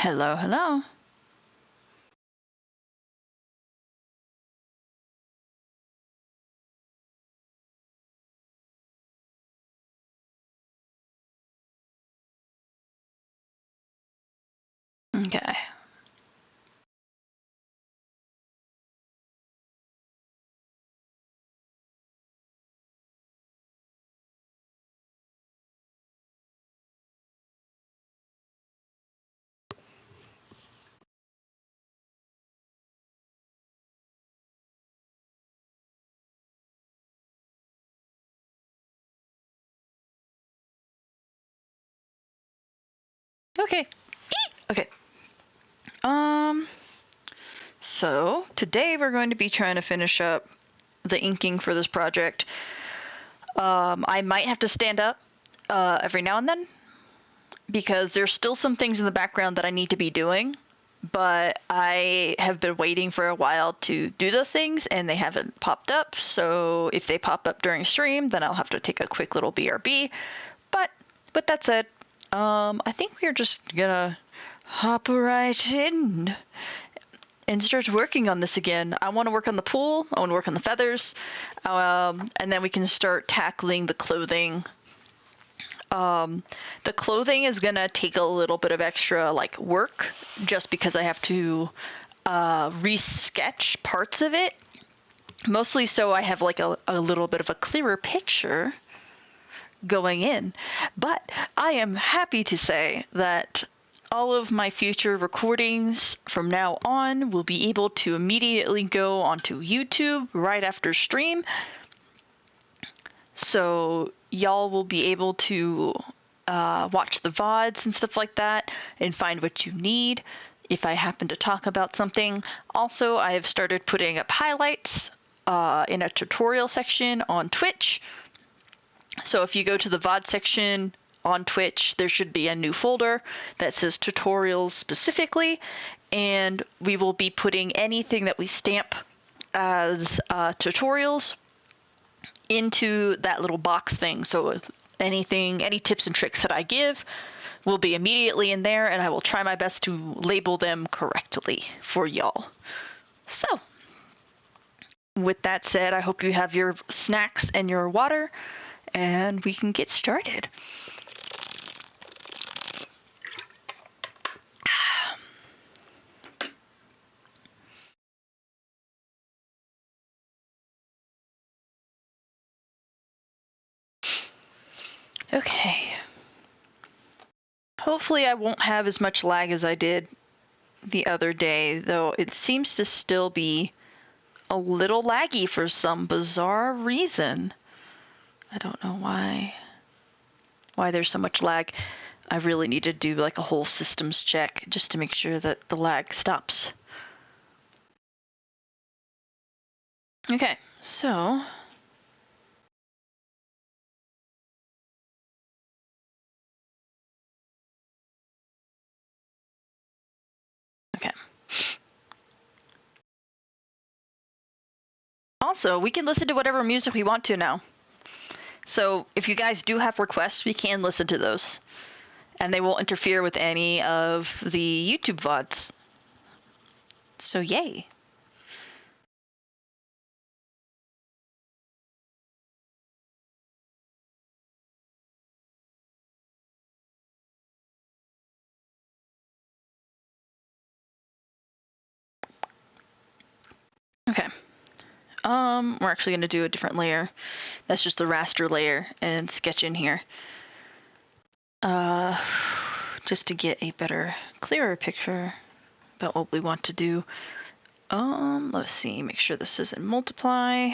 Hello, hello. Okay. Okay. Okay. Um, so today we're going to be trying to finish up the inking for this project. I might have to stand up every now and then because there's still some things in the background that I need to be doing, but I have been waiting for a while to do those things and they haven't popped up. So if they pop up during stream, then I'll have to take a quick little BRB. But with that said, I think we're just gonna hop right in and start working on this again. I want to work on the pool. I want to work on the feathers, and then we can start tackling the clothing. The clothing is gonna take a little bit of extra work, just because I have to resketch parts of it, mostly so I have a little bit of a clearer picture going in. But I am happy to say that all of my future recordings from now on will be able to immediately go onto YouTube right after stream. So y'all will be able to watch the VODs and stuff like that and find what you need if I happen to talk about something. Also, I have started putting up highlights in a tutorial section on Twitch. So if you go to the VOD section on Twitch, there should be a new folder that says tutorials specifically, and we will be putting anything that we stamp as tutorials into that little box thing. So any tips and tricks that I give will be immediately in there, and I will try my best to label them correctly for y'all. So with that said, I hope you have your snacks and your water, and we can get started. Okay. Hopefully I won't have as much lag as I did the other day, though it seems to still be a little laggy for some bizarre reason. I don't know why there's so much lag. I really need to do a whole systems check just to make sure that the lag stops. Okay, so okay. Also, we can listen to whatever music we want to now. So if you guys do have requests, we can listen to those. And they won't interfere with any of the YouTube VODs. So yay. Okay. We're actually gonna do a different layer. That's just the raster layer and sketch in here. Just to get a better, clearer picture about what we want to do. Let's see, make sure this isn't multiply.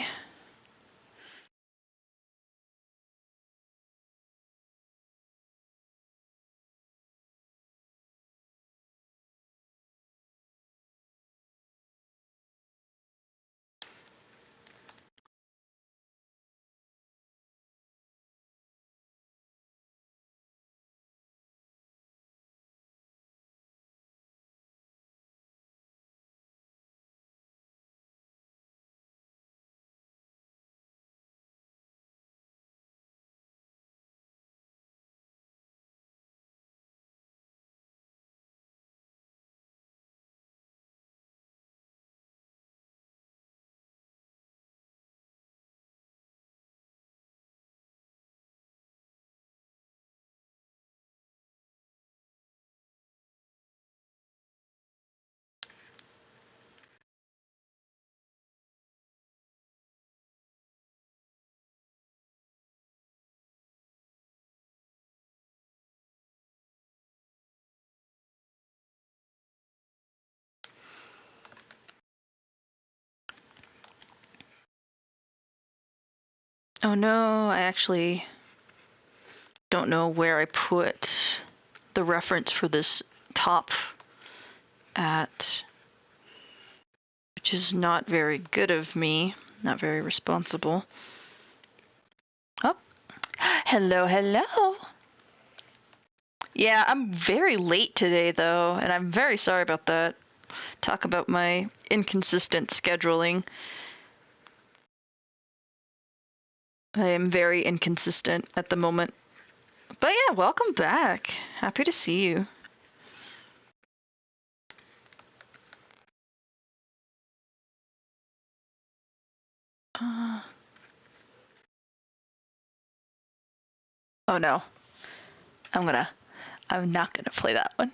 Oh no, I actually don't know where I put the reference for this top at, which is not very good of me, not very responsible. Oh, hello, hello. Yeah, I'm very late today though, and I'm very sorry about that. Talk about my inconsistent scheduling. I am very inconsistent at the moment. But yeah, welcome back. Happy to see you. Oh no. I'm not gonna play that one.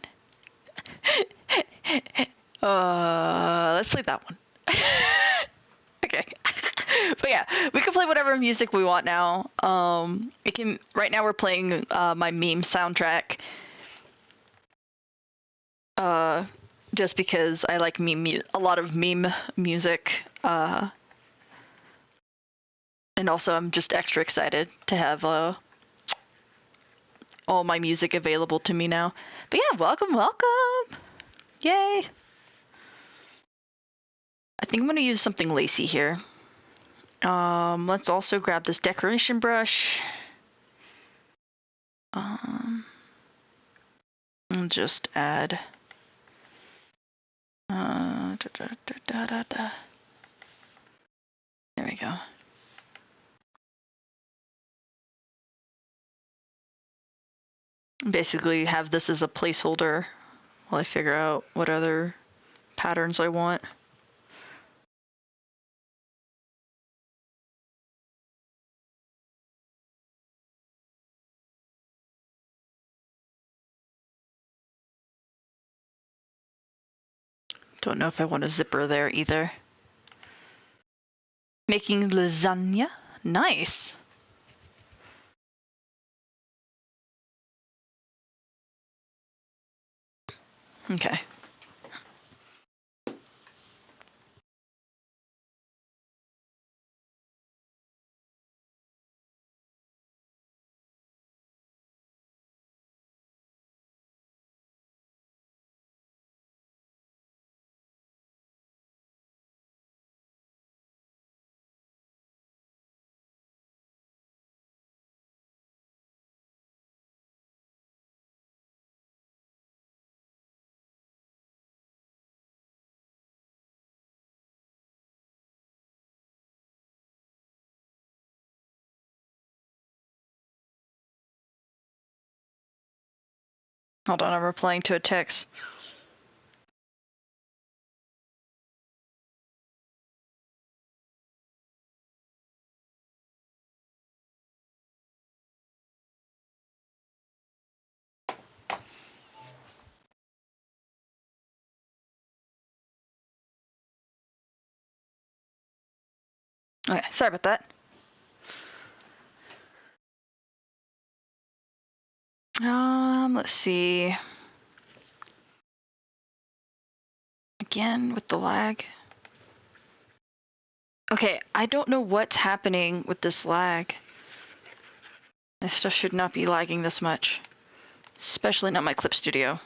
Let's play that one. Okay. But yeah, we can play whatever music we want now. Right now we're playing my meme soundtrack. Just because I like a lot of meme music. And also I'm just extra excited to have all my music available to me now. But yeah, welcome. Yay. I think I'm gonna use something lacy here. Let's also grab this decoration brush. And just add there we go. Basically have this as a placeholder while I figure out what other patterns I want. Don't know if I want a zipper there either. Making lasagna? Nice. Okay. Hold on, I'm replying to a text. Okay, sorry about that. Let's see. Again with the lag. Okay, I don't know what's happening with this lag. This stuff should not be lagging this much. Especially not my Clip Studio.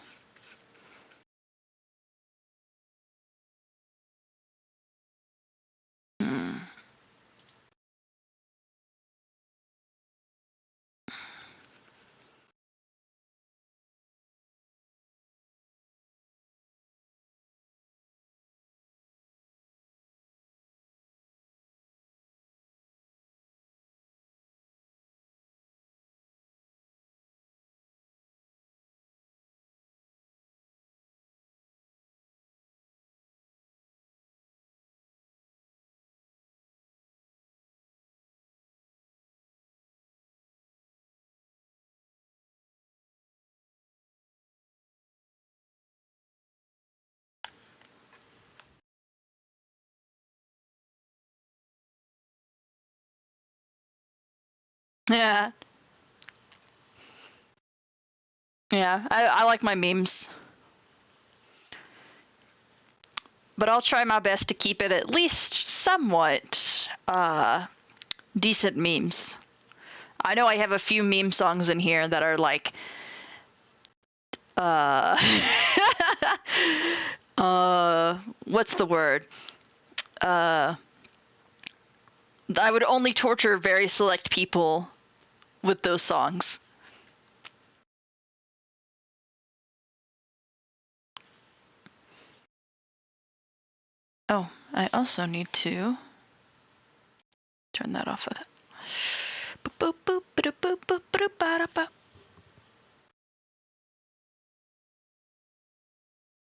Yeah. Yeah, I like my memes. But I'll try my best to keep it at least somewhat decent memes. I know I have a few meme songs in here that are like, what's the word? I would only torture very select people with those songs. Oh, I also need to turn that off.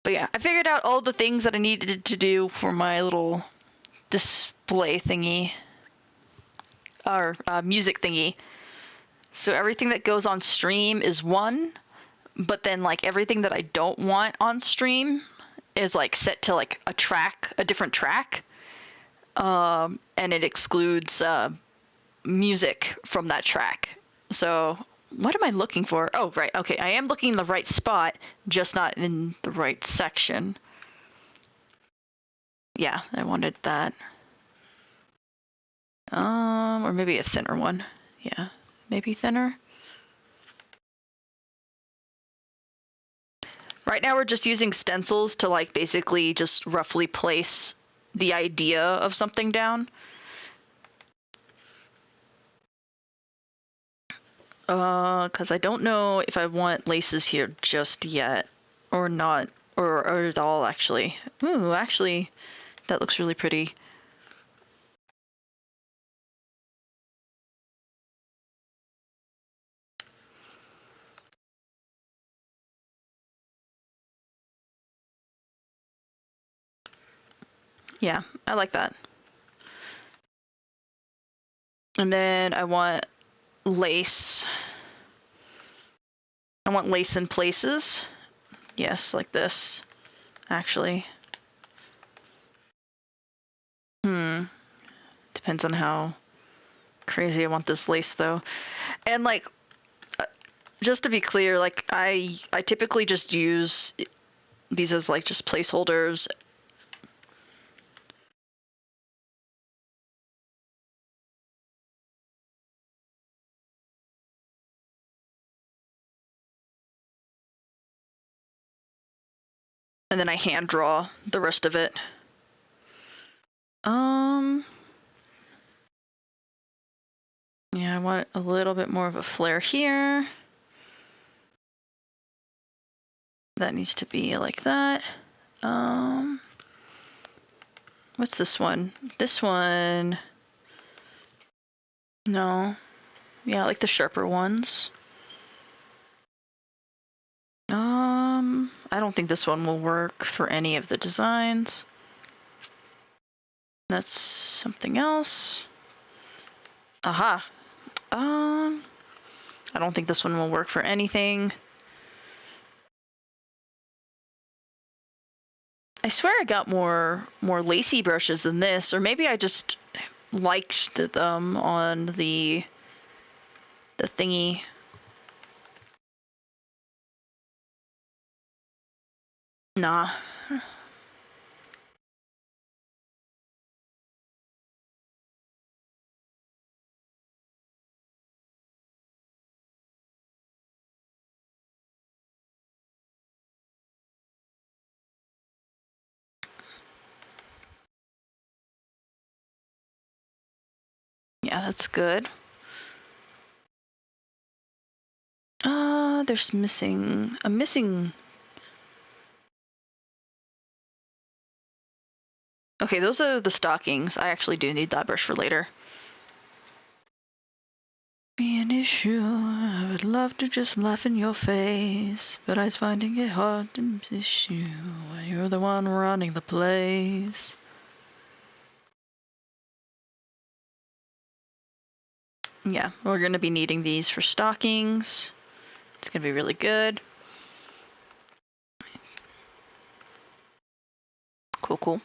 But yeah, I figured out all the things that I needed to do for my little display thingy, or music thingy. So everything that goes on stream is one, but then like everything that I don't want on stream is like set to like a different track, and it excludes music from that track. So what am I looking for? Oh, right. Okay, I am looking in the right spot, just not in the right section. Yeah, I wanted that. Or maybe a thinner one. Yeah, maybe thinner. Right now we're just using stencils to like basically just roughly place the idea of something down. Because I don't know if I want laces here just yet, or not, or at all actually. Ooh, actually, that looks really pretty. Yeah, I like that. And then I want lace. I want lace in places. Yes, like this, actually. Depends on how crazy I want this lace, though. And, like, just to be clear, like, I typically just use these as, like, just placeholders. And then I hand draw the rest of it. Yeah, I want a little bit more of a flare here. That needs to be like that. What's this one? This one. No. Yeah, I like the sharper ones. I don't think this one will work for any of the designs. That's something else. Aha. I don't think this one will work for anything. I swear I got more lacy brushes than this, or maybe I just liked them on the thingy. Nah. Yeah, that's good. There's missing. I'm missing. Okay, those are the stockings. I actually do need that brush for later. Be an issue. I would love to just laugh in your face, but I was finding it hard to miss you when you're the one running the place. Yeah, we're gonna be needing these for stockings. It's gonna be really good. Cool.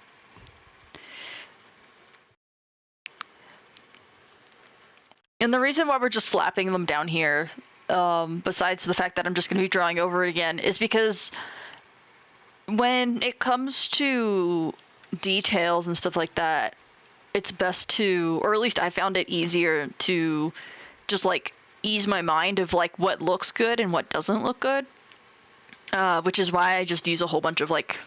And the reason why we're just slapping them down here, besides the fact that I'm just going to be drawing over it again, is because when it comes to details and stuff like that, it's best to, or at least I found it easier to just like ease my mind of like what looks good and what doesn't look good, which is why I just use a whole bunch of like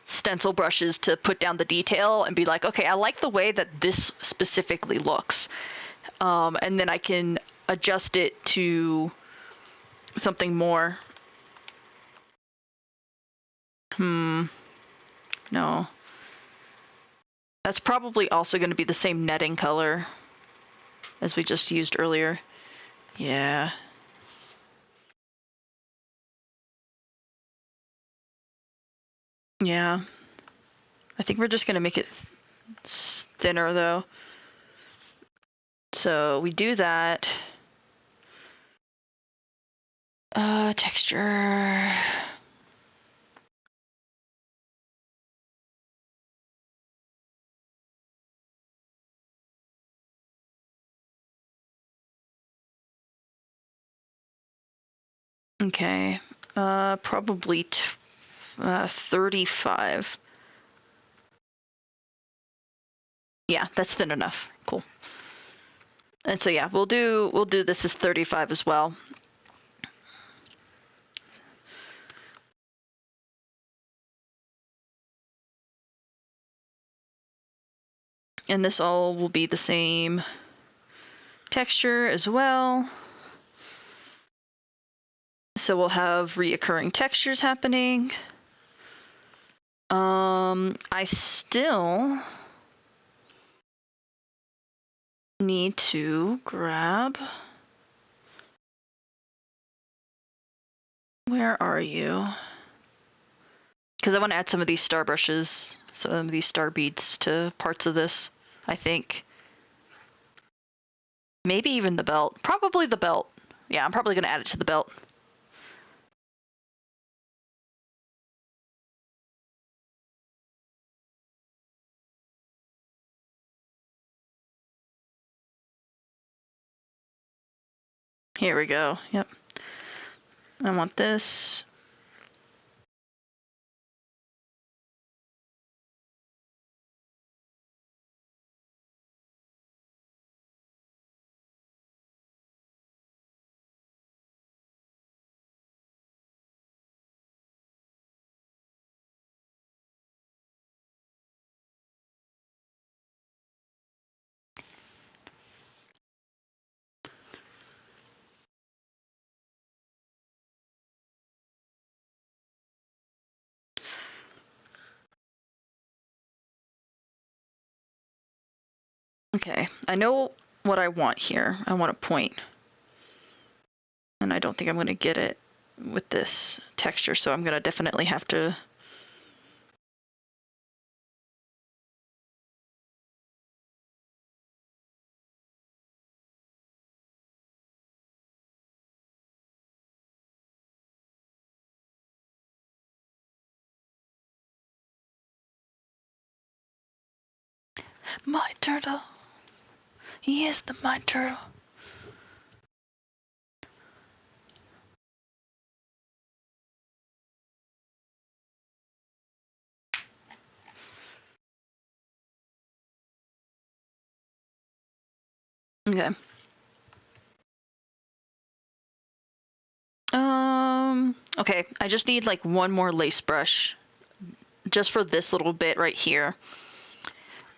stencil brushes to put down the detail and be like, okay, I like the way that this specifically looks, and then I can adjust it to something more. No. That's probably also going to be the same netting color as we just used earlier. Yeah. Yeah. I think we're just going to make it thinner though. So we do that. Texture. Okay. Probably 35. Yeah, that's thin enough. Cool. And so yeah, we'll do this as 35 as well. And this all will be the same texture as well. So we'll have reoccurring textures happening. I still need to grab. Where are you? Because I want to add some of these star brushes, some of these star beads to parts of this, I think. Maybe even the belt. Probably the belt. Yeah, I'm probably going to add it to the belt. Here we go. Yep. I want this. Okay, I know what I want here. I want a point. And I don't think I'm going to get it with this texture, so I'm going to definitely have to. My turtle. He is the my turtle. Okay. Okay, I just need like one more lace brush just for this little bit right here.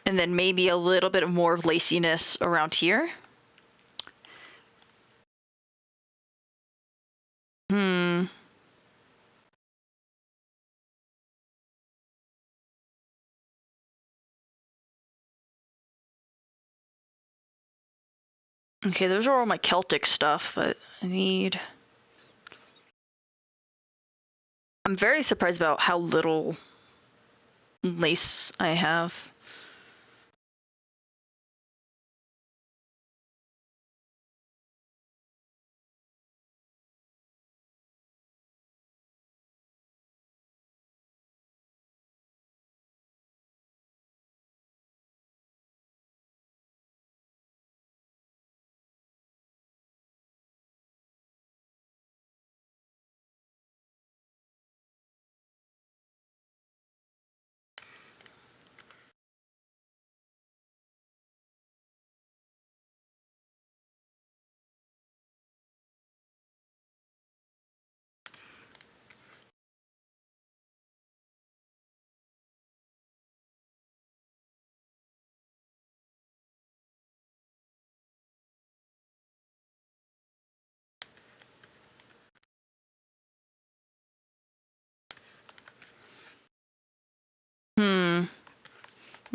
And then maybe a little bit more laciness around here. Okay, those are all my Celtic stuff, but I need. I'm very surprised about how little lace I have.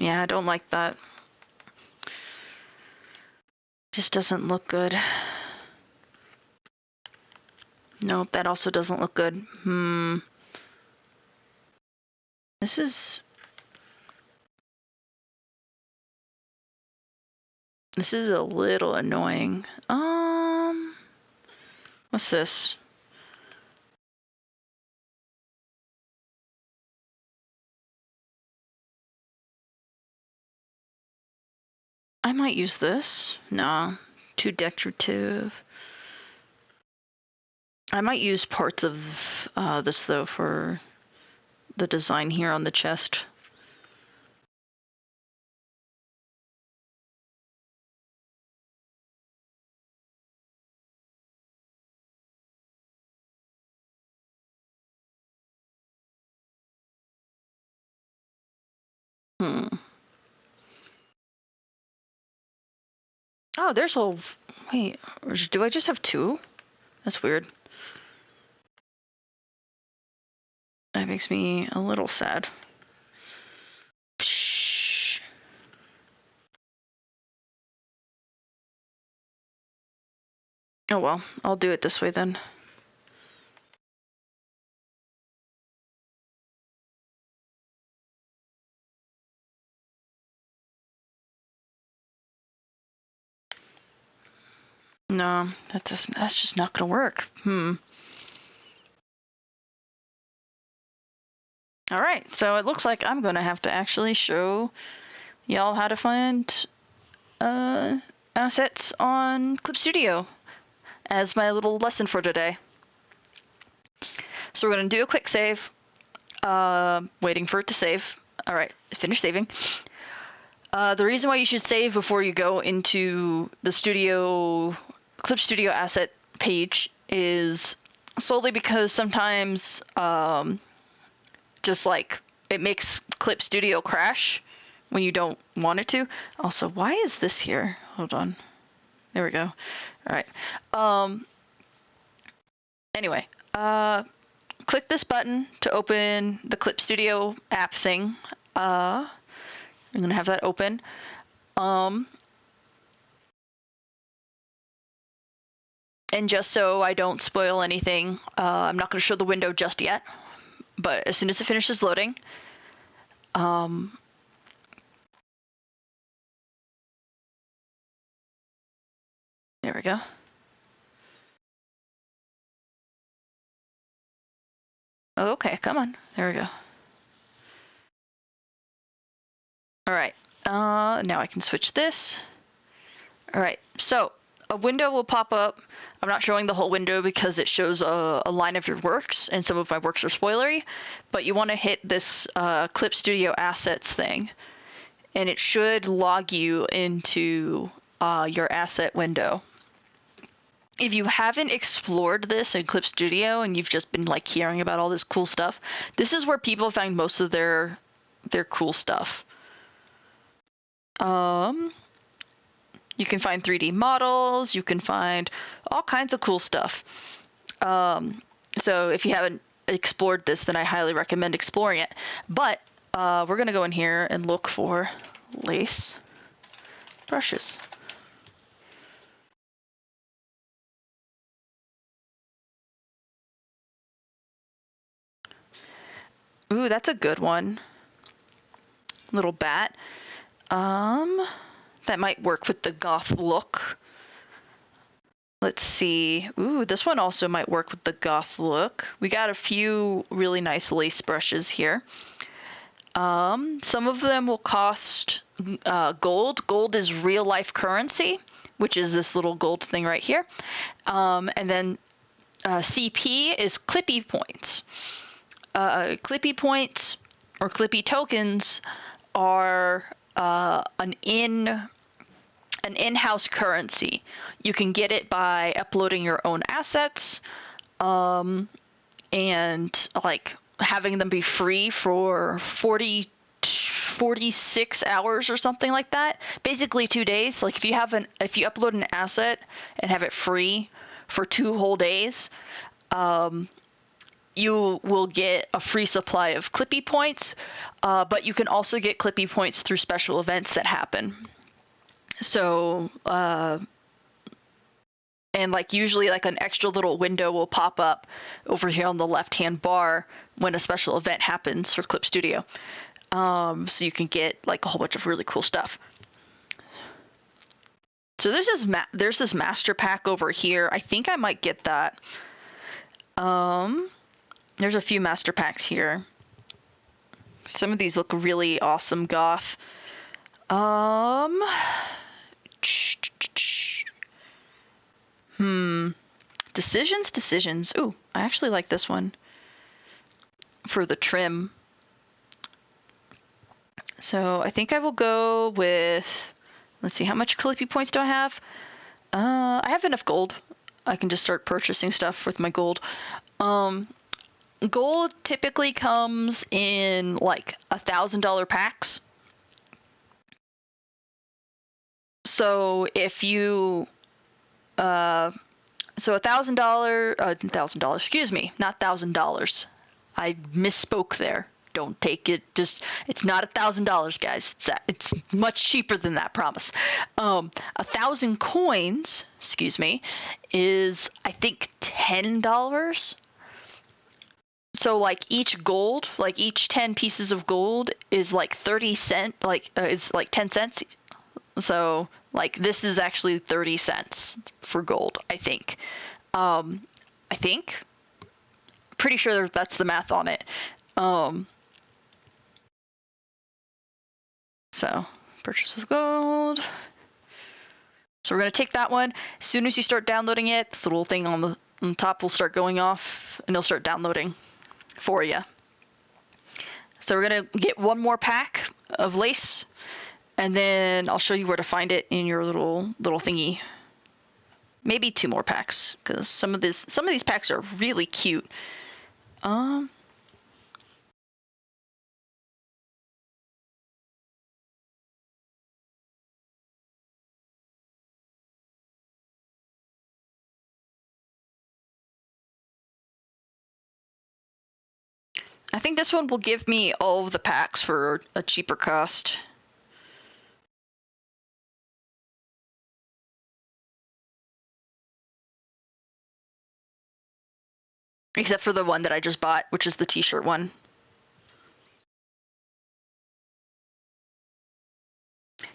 Yeah, I don't like that. Just doesn't look good. Nope, that also doesn't look good. This is a little annoying. What's this? I might use this. No, too decorative. I might use parts of this though for the design here on the chest. Oh, there's a... Wait, do I just have two? That's weird. That makes me a little sad. Psh. Oh well, I'll do it this way then. No, that's just not gonna work. Alright, so it looks like I'm gonna have to actually show y'all how to find assets on Clip Studio as my little lesson for today. So we're gonna do a quick save. Waiting for it to save. Alright, finish saving. The reason why you should save before you go into the Clip Studio asset page is solely because sometimes just like it makes Clip Studio crash when you don't want it to. Also, why is this here? Hold on. There we go. All right. Anyway, click this button to open the Clip Studio app thing. I'm gonna have that open. And just so I don't spoil anything, I'm not gonna show the window just yet, but as soon as it finishes loading, there we go. Okay, come on. There we go. All right. Now I can switch this. All right. So a window will pop up. I'm not showing the whole window because it shows a line of your works, and some of my works are spoilery. But you want to hit this Clip Studio Assets thing, and it should log you into your asset window. If you haven't explored this in Clip Studio and you've just been like hearing about all this cool stuff, this is where people find most of their cool stuff. You can find 3D models, you can find all kinds of cool stuff. So if you haven't explored this, then I highly recommend exploring it. But we're gonna go in here and look for lace brushes. Ooh, that's a good one. Little bat. That might work with the goth look. Let's see. Ooh, this one also might work with the goth look. We got a few really nice lace brushes here. Some of them will cost gold. Gold is real life currency, which is this little gold thing right here. And then CP is Clippy points. Clippy points or Clippy tokens are an in-house currency. You can get it by uploading your own assets, and like having them be free for 46 hours or something like that. Basically 2 days. Like if you upload an asset and have it free for 2 whole days, you will get a free supply of Clippy points, but you can also get Clippy points through special events that happen. So, and like usually like an extra little window will pop up over here on the left-hand bar when a special event happens for Clip Studio. So you can get like a whole bunch of really cool stuff. So there's this master pack over here. I think I might get that. There's a few master packs here. Some of these look really awesome goth. Decisions. Ooh, I actually like this one for the trim. So I think I will go with, let's see, how much Clippy points do I have? I have enough gold. I can just start purchasing stuff with my gold. Gold typically comes in like $1,000 packs. So if you, so $1,000, excuse me, not $1,000. I misspoke there. Don't take it. It's not $1,000, guys. It's much cheaper than that. Promise. 1,000 coins, excuse me, is I think $10. So like each 10 pieces of gold is like 30 cents. It's like 10 cents. So like this is actually 30 cents for gold. I think. Pretty sure that's the math on it. So purchase of gold. So we're going to take that one. As soon as you start downloading it, this little thing on the top will start going off and it'll start downloading for you. So we're going to get one more pack of lace and then I'll show you where to find it in your little thingy. Maybe 2 more packs because some of these packs are really cute. I think this one will give me all of the packs for a cheaper cost. Except for the one that I just bought, which is the t-shirt one.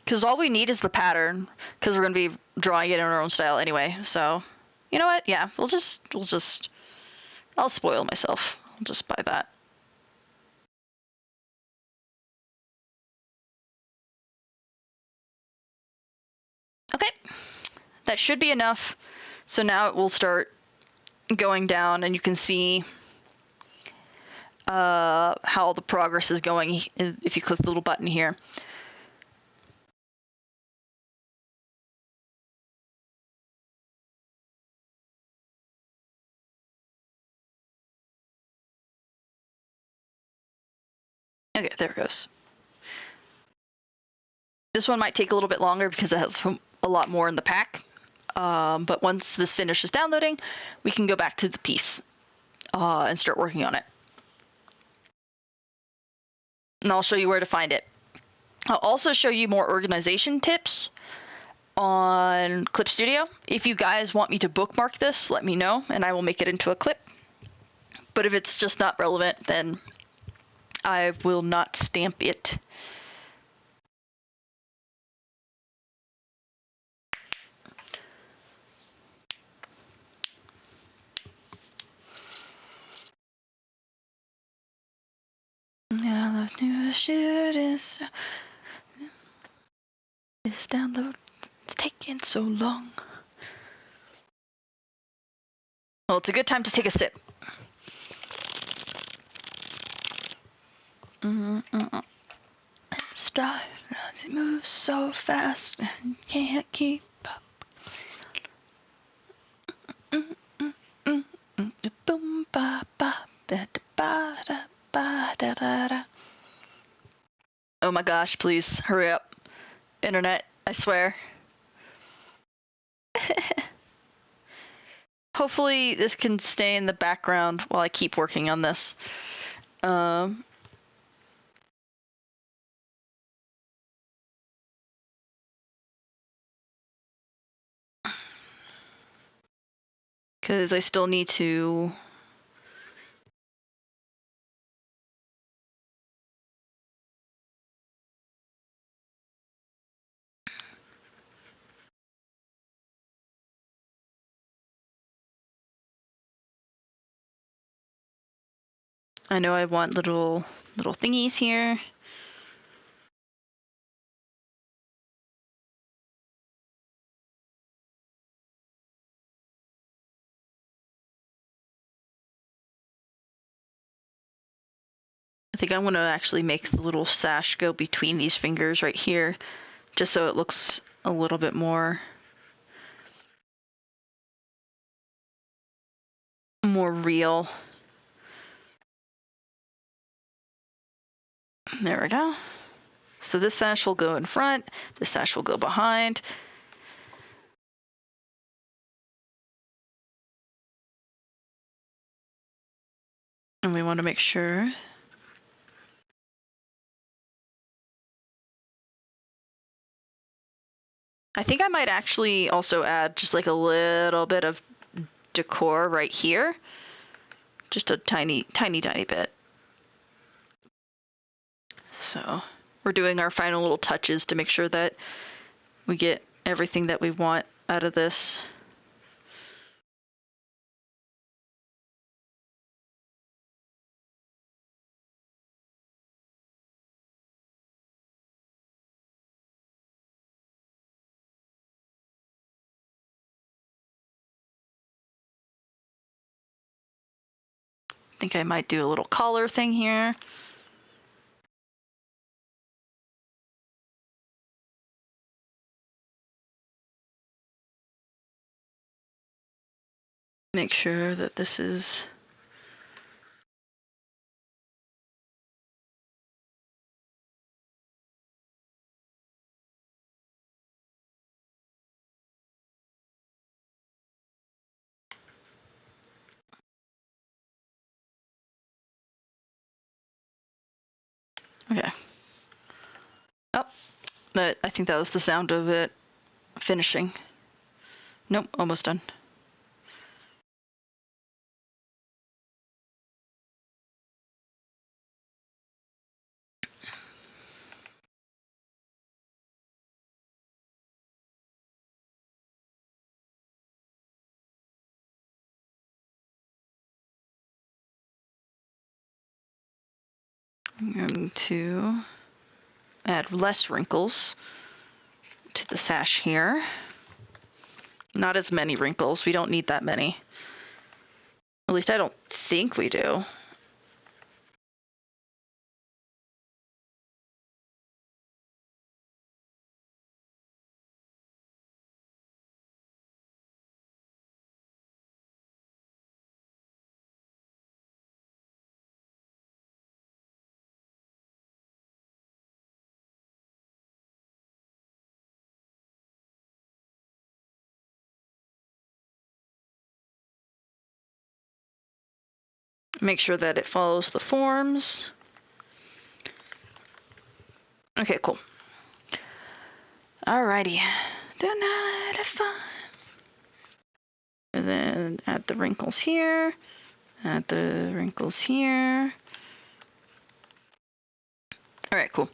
Because all we need is the pattern, because we're going to be drawing it in our own style anyway. So, you know what? Yeah, I'll spoil myself. I'll just buy that. Okay, that should be enough. So now it will start going down and you can see how the progress is going if you click the little button here. Okay, there it goes. This one might take a little bit longer because it has a lot more in the pack. But once this finishes downloading, we can go back to the piece and start working on it. And I'll show you where to find it. I'll also show you more organization tips on Clip Studio. If you guys want me to bookmark this, let me know and I will make it into a clip. But if it's just not relevant, then I will not stamp it. Yeah, the new shit is this download. It's taking so long. Well, it's a good time to take a sip. Start to move so fast and can't keep up. Boom ba ba ba ba da ba da da da. Oh my gosh, please hurry up. Internet, I swear. hopefully this can stay in the background while I keep working on this. Because I still need to... I know I want little thingies here. I think I want to actually make the little sash go between these fingers right here, just so it looks a little bit more real. There we go. So this sash will go in front, this sash will go behind. And we want to make sure. I think I might actually also add just like a little bit of decor right here. Just a tiny bit. So we're doing our final little touches to make sure that we get everything that we want out of this. I think I might do a little collar thing here. Make sure that this is... Okay. Oh, I think that was the sound of it finishing. Nope, almost done. I'm going to add less wrinkles to the sash here. Not as many wrinkles. We don't need that many. At least I don't think we do. Make sure that it follows the forms. Okay, cool. Alrighty. The night of fun. And then add the wrinkles here. Add the wrinkles here. Alright, cool.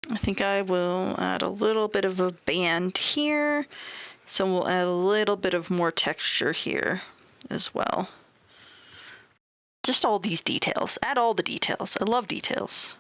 I think I will add a little bit of a band here. So we'll add a little bit of more texture here as well. Just all these details. Add all the details. I love details.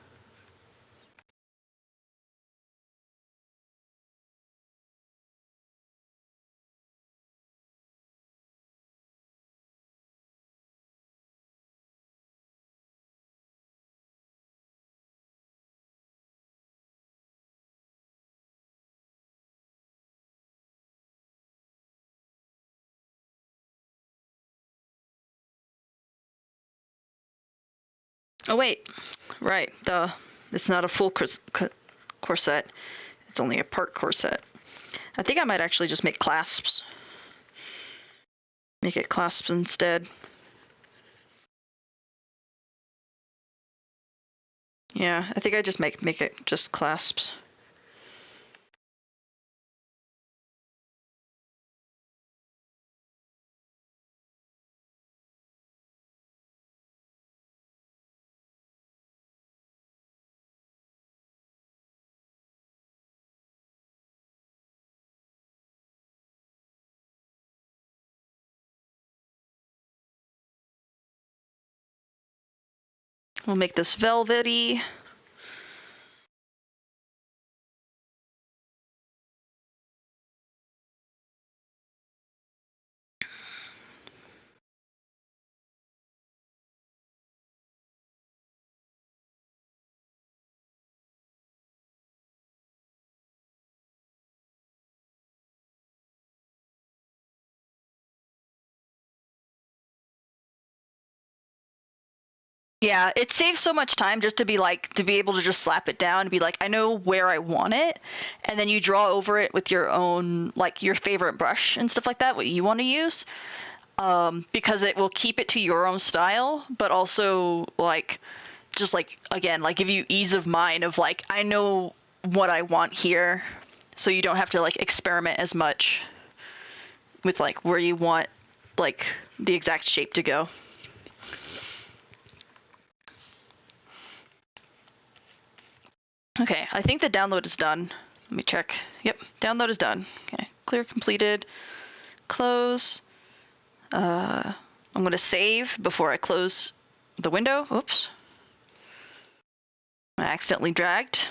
Oh wait, right. It's not a full corset. It's only a part corset. I think I might actually just make clasps. Make it clasps instead. Yeah, I think I just make it just clasps. We'll make this velvety. Yeah, it saves so much time just to be able to just slap it down and be like, I know where I want it, and then you draw over it with your own, like, your favorite brush and stuff like that, what you want to use, because it will keep it to your own style, but also, like, just, like, again, like, give you ease of mind of, like, I know what I want here, so you don't have to, like, experiment as much with, like, where you want, like, the exact shape to go. Okay, I think the download is done. Let me check. Yep, download is done. Okay, clear completed. Close. I'm going to save before I close the window. Oops. I accidentally dragged.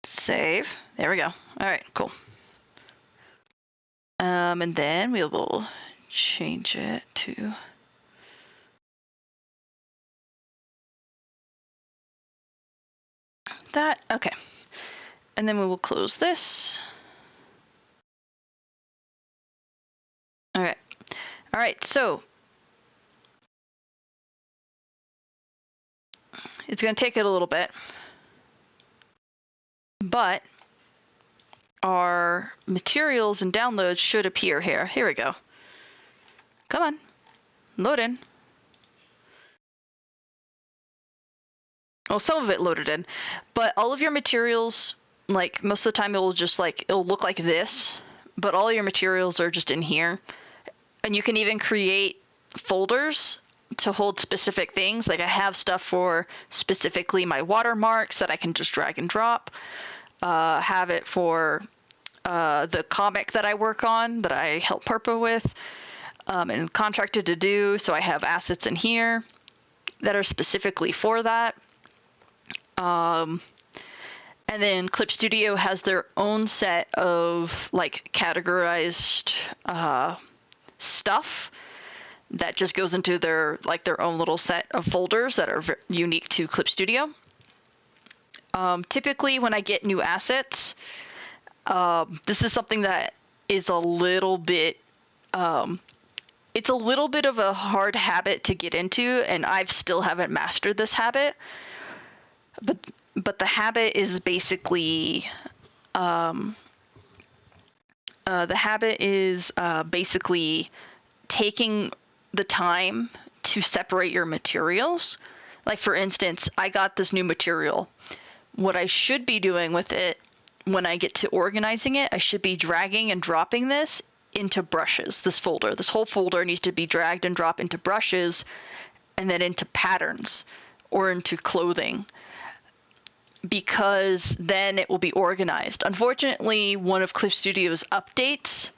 Save. There we go. All right, cool. And then we will change it to that. Okay. And then we will close this. Okay. All right, so it's going to take it a little bit, but our materials and downloads should appear here. Here we go. Come on, load in. Well, some of it loaded in, but all of your materials, like, most of the time it'll just, like, it'll look like this, but all your materials are just in here. And you can even create folders to hold specific things. Like, I have stuff for specifically my watermarks that I can just drag and drop. Have it for the comic that I work on, that I help Purpa with, and contracted to do. So I have assets in here that are specifically for that. And then Clip Studio has their own set of, like, categorized stuff that just goes into their, like, their own little set of folders that are unique to Clip Studio. Typically when I get new assets, this is something that is a little bit, it's a little bit of a hard habit to get into, and I still haven't mastered this habit. But the habit is basically, taking the time to separate your materials. Like, for instance, I got this new material. What I should be doing with it, when I get to organizing it, I should be dragging and dropping this into brushes, this folder. This whole folder needs to be dragged and dropped into brushes, and then into patterns or into clothing, because then it will be organized. Unfortunately, one of Clip Studio's updates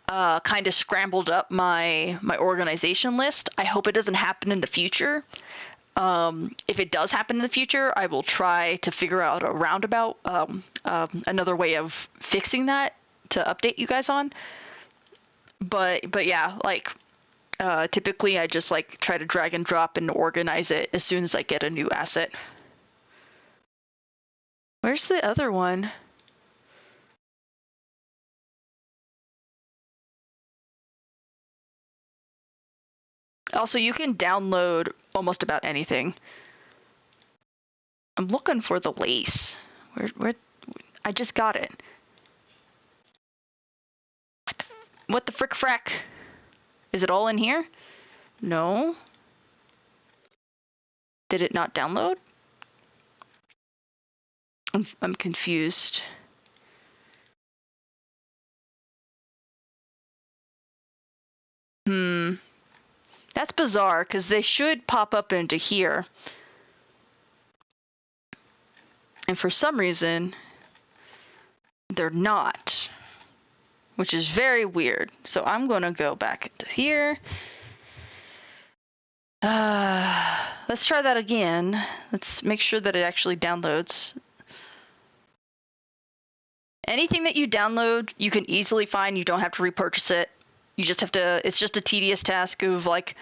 kind of scrambled up my organization list. I hope it doesn't happen in the future. If it does happen in the future, I will try to figure out a roundabout, another way of fixing that to update you guys on. But yeah, like, typically I just, like, try to drag and drop and organize it as soon as I get a new asset. Where's the other one? Also, you can download almost about anything. I'm looking for the lace. Where? I just got it. What the frick frack? Is it all in here? No. Did it not download? I'm confused. That's bizarre, because they should pop up into here. And for some reason, they're not. Which is very weird. So I'm going to go back into here. Let's try that again. Let's make sure that it actually downloads. Anything that you download, you can easily find. You don't have to repurchase it. You just have to, it's just a tedious task of like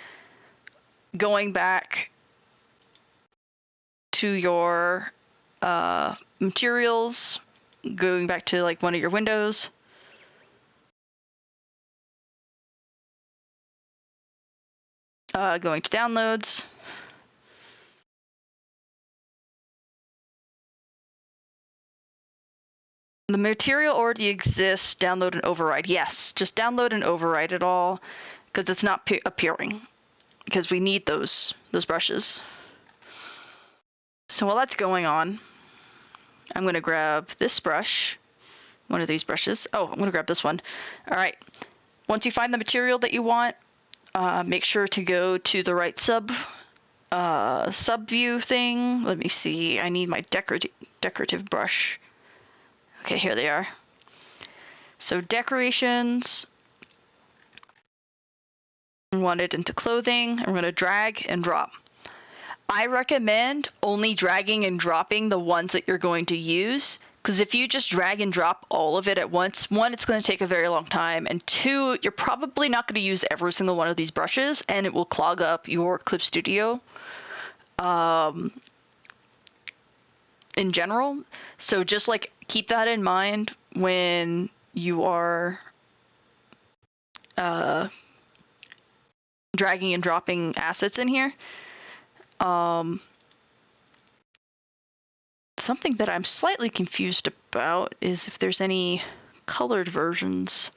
going back to your materials, going back to like one of your windows. Going to downloads. The material already exists. Download and override. Yes, just download and override it all because it's not appearing because we need those brushes. So while that's going on, I'm going to grab this brush, one of these brushes. Oh, I'm going to grab this one. All right. Once you find the material that you want, make sure to go to the right sub view thing. Let me see. I need my decorative brush. Okay, here they are. So decorations. Want it into clothing. I'm going to drag and drop. I recommend only dragging and dropping the ones that you're going to use, because if you just drag and drop all of it at once, one, it's going to take a very long time, and two, you're probably not going to use every single one of these brushes, and it will clog up your Clip Studio in general. So just like keep that in mind when you are dragging and dropping assets in here. Something that I'm slightly confused about is if there's any colored versions.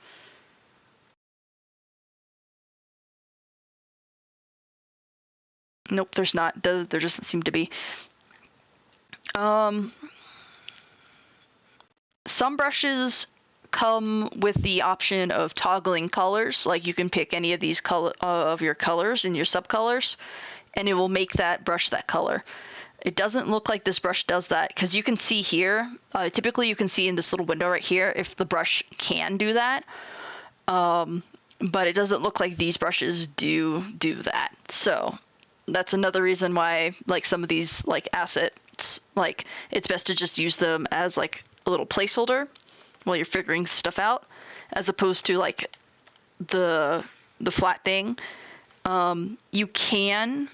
Nope, there's not. There doesn't seem to be. Some brushes come with the option of toggling colors, like you can pick any of these of your colors and your subcolors, and it will make that brush that color. It doesn't look like this brush does that, because you can see here, typically you can see in this little window right here if the brush can do that, but it doesn't look like these brushes do that. So that's another reason why, like, some of these like assets, like, it's best to just use them as like a little placeholder while you're figuring stuff out, as opposed to like the flat thing. You can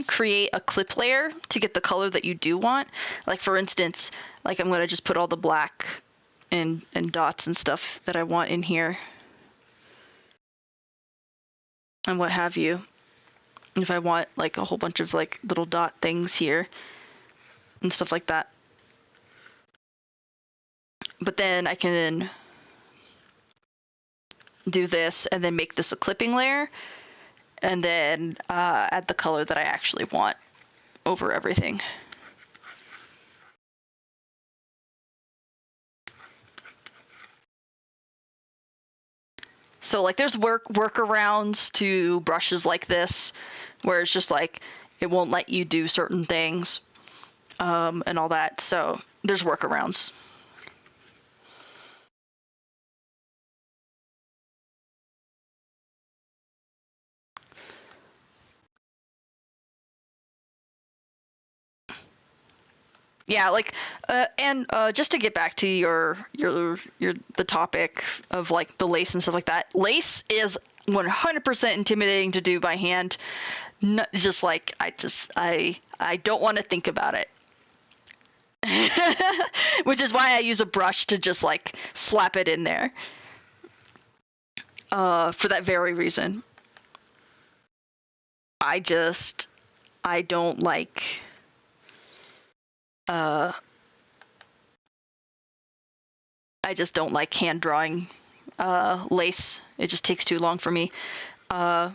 create a clip layer to get the color that you do want. Like, for instance, like I'm gonna just put all the black and dots and stuff that I want in here and what have you. If I want like a whole bunch of like little dot things here and stuff like that. But then I can do this and then make this a clipping layer, and then add the color that I actually want over everything. So like there's workarounds to brushes like this, where it's just like it won't let you do certain things and all that. So there's workarounds. Yeah, like, and just to get back to the topic of like the lace and stuff like that. Lace is 100% intimidating to do by hand. Just like I don't want to think about it. which is why I use a brush to just like slap it in there. For that very reason. I don't like I just don't like hand drawing lace. It just takes too long for me. Or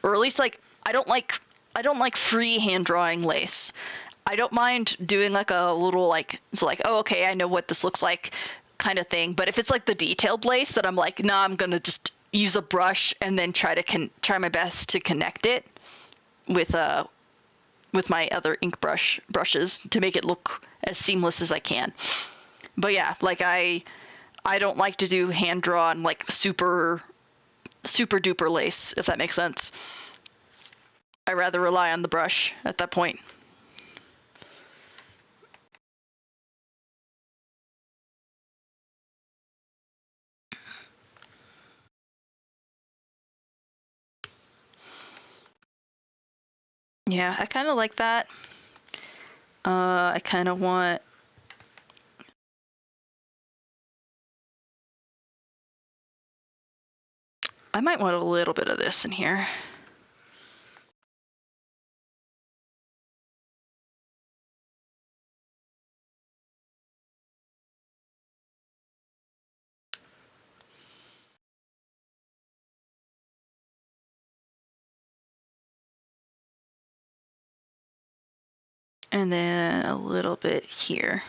at least like I don't like free hand drawing lace. I don't mind doing like a little like it's like, oh okay, I know what this looks like kind of thing. But if it's like the detailed lace that I'm like, nah, I'm gonna just use a brush and then try try my best to connect it with my other ink brushes to make it look as seamless as I can. But yeah, like I don't like to do hand drawn like super duper lace, if that makes sense. I rather rely on the brush at that point. Yeah, I kind of like that. I kind of want I might want a little bit of this in here. And then a little bit here.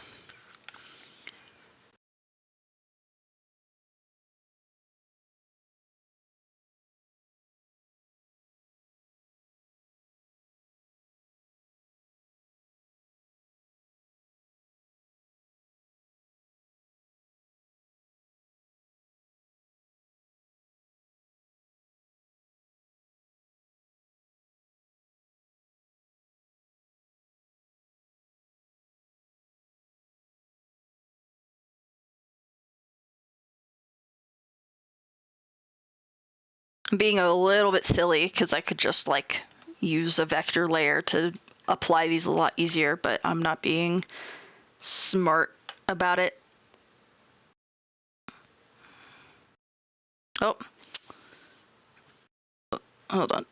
I'm being a little bit silly because I could just like use a vector layer to apply these a lot easier, but I'm not being smart about it. Oh, hold on.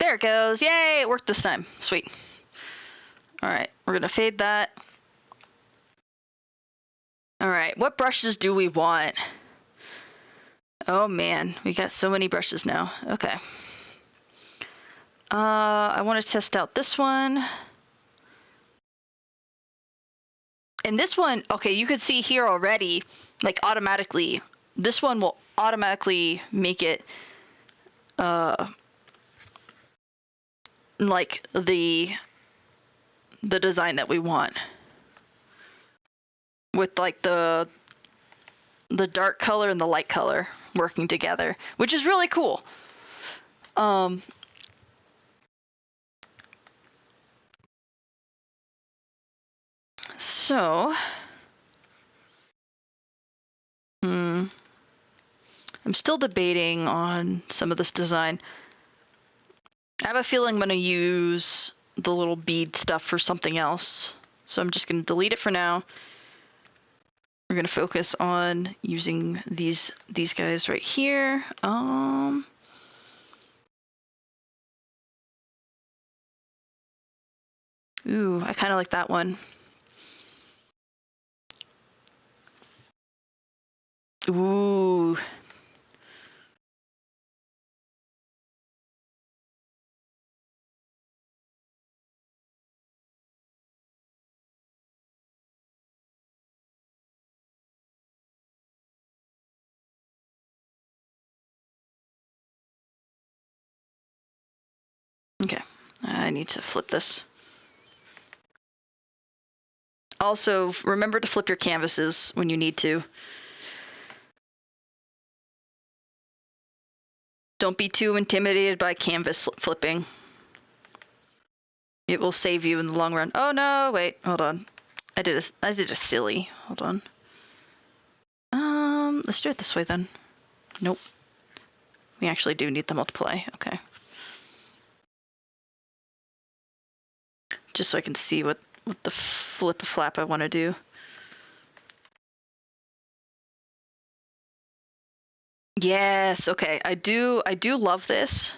There it goes. Yay, it worked this time. Sweet. All right, we're gonna fade that. All right, what brushes do we want? Oh man, we got so many brushes now. Okay. I want to test out this one. And this one, okay, you can see here already, like automatically, this one will automatically make it like the design that we want. With like the dark color and the light color working together, which is really cool. So, I'm still debating on some of this design. I have a feeling I'm going to use the little bead stuff for something else. So I'm just going to delete it for now. We're going to focus on using these guys right here. Ooh, I kind of like that one. Ooh. Okay, I need to flip this. Also, remember to flip your canvases when you need to. Don't be too intimidated by canvas flipping. It will save you in the long run. Oh no, wait, hold on. I did a silly. Hold on. Let's do it this way then. Nope. We actually do need the multiply. Okay. just so I can see what the flip-flap I want to do. Yes, okay. I do love this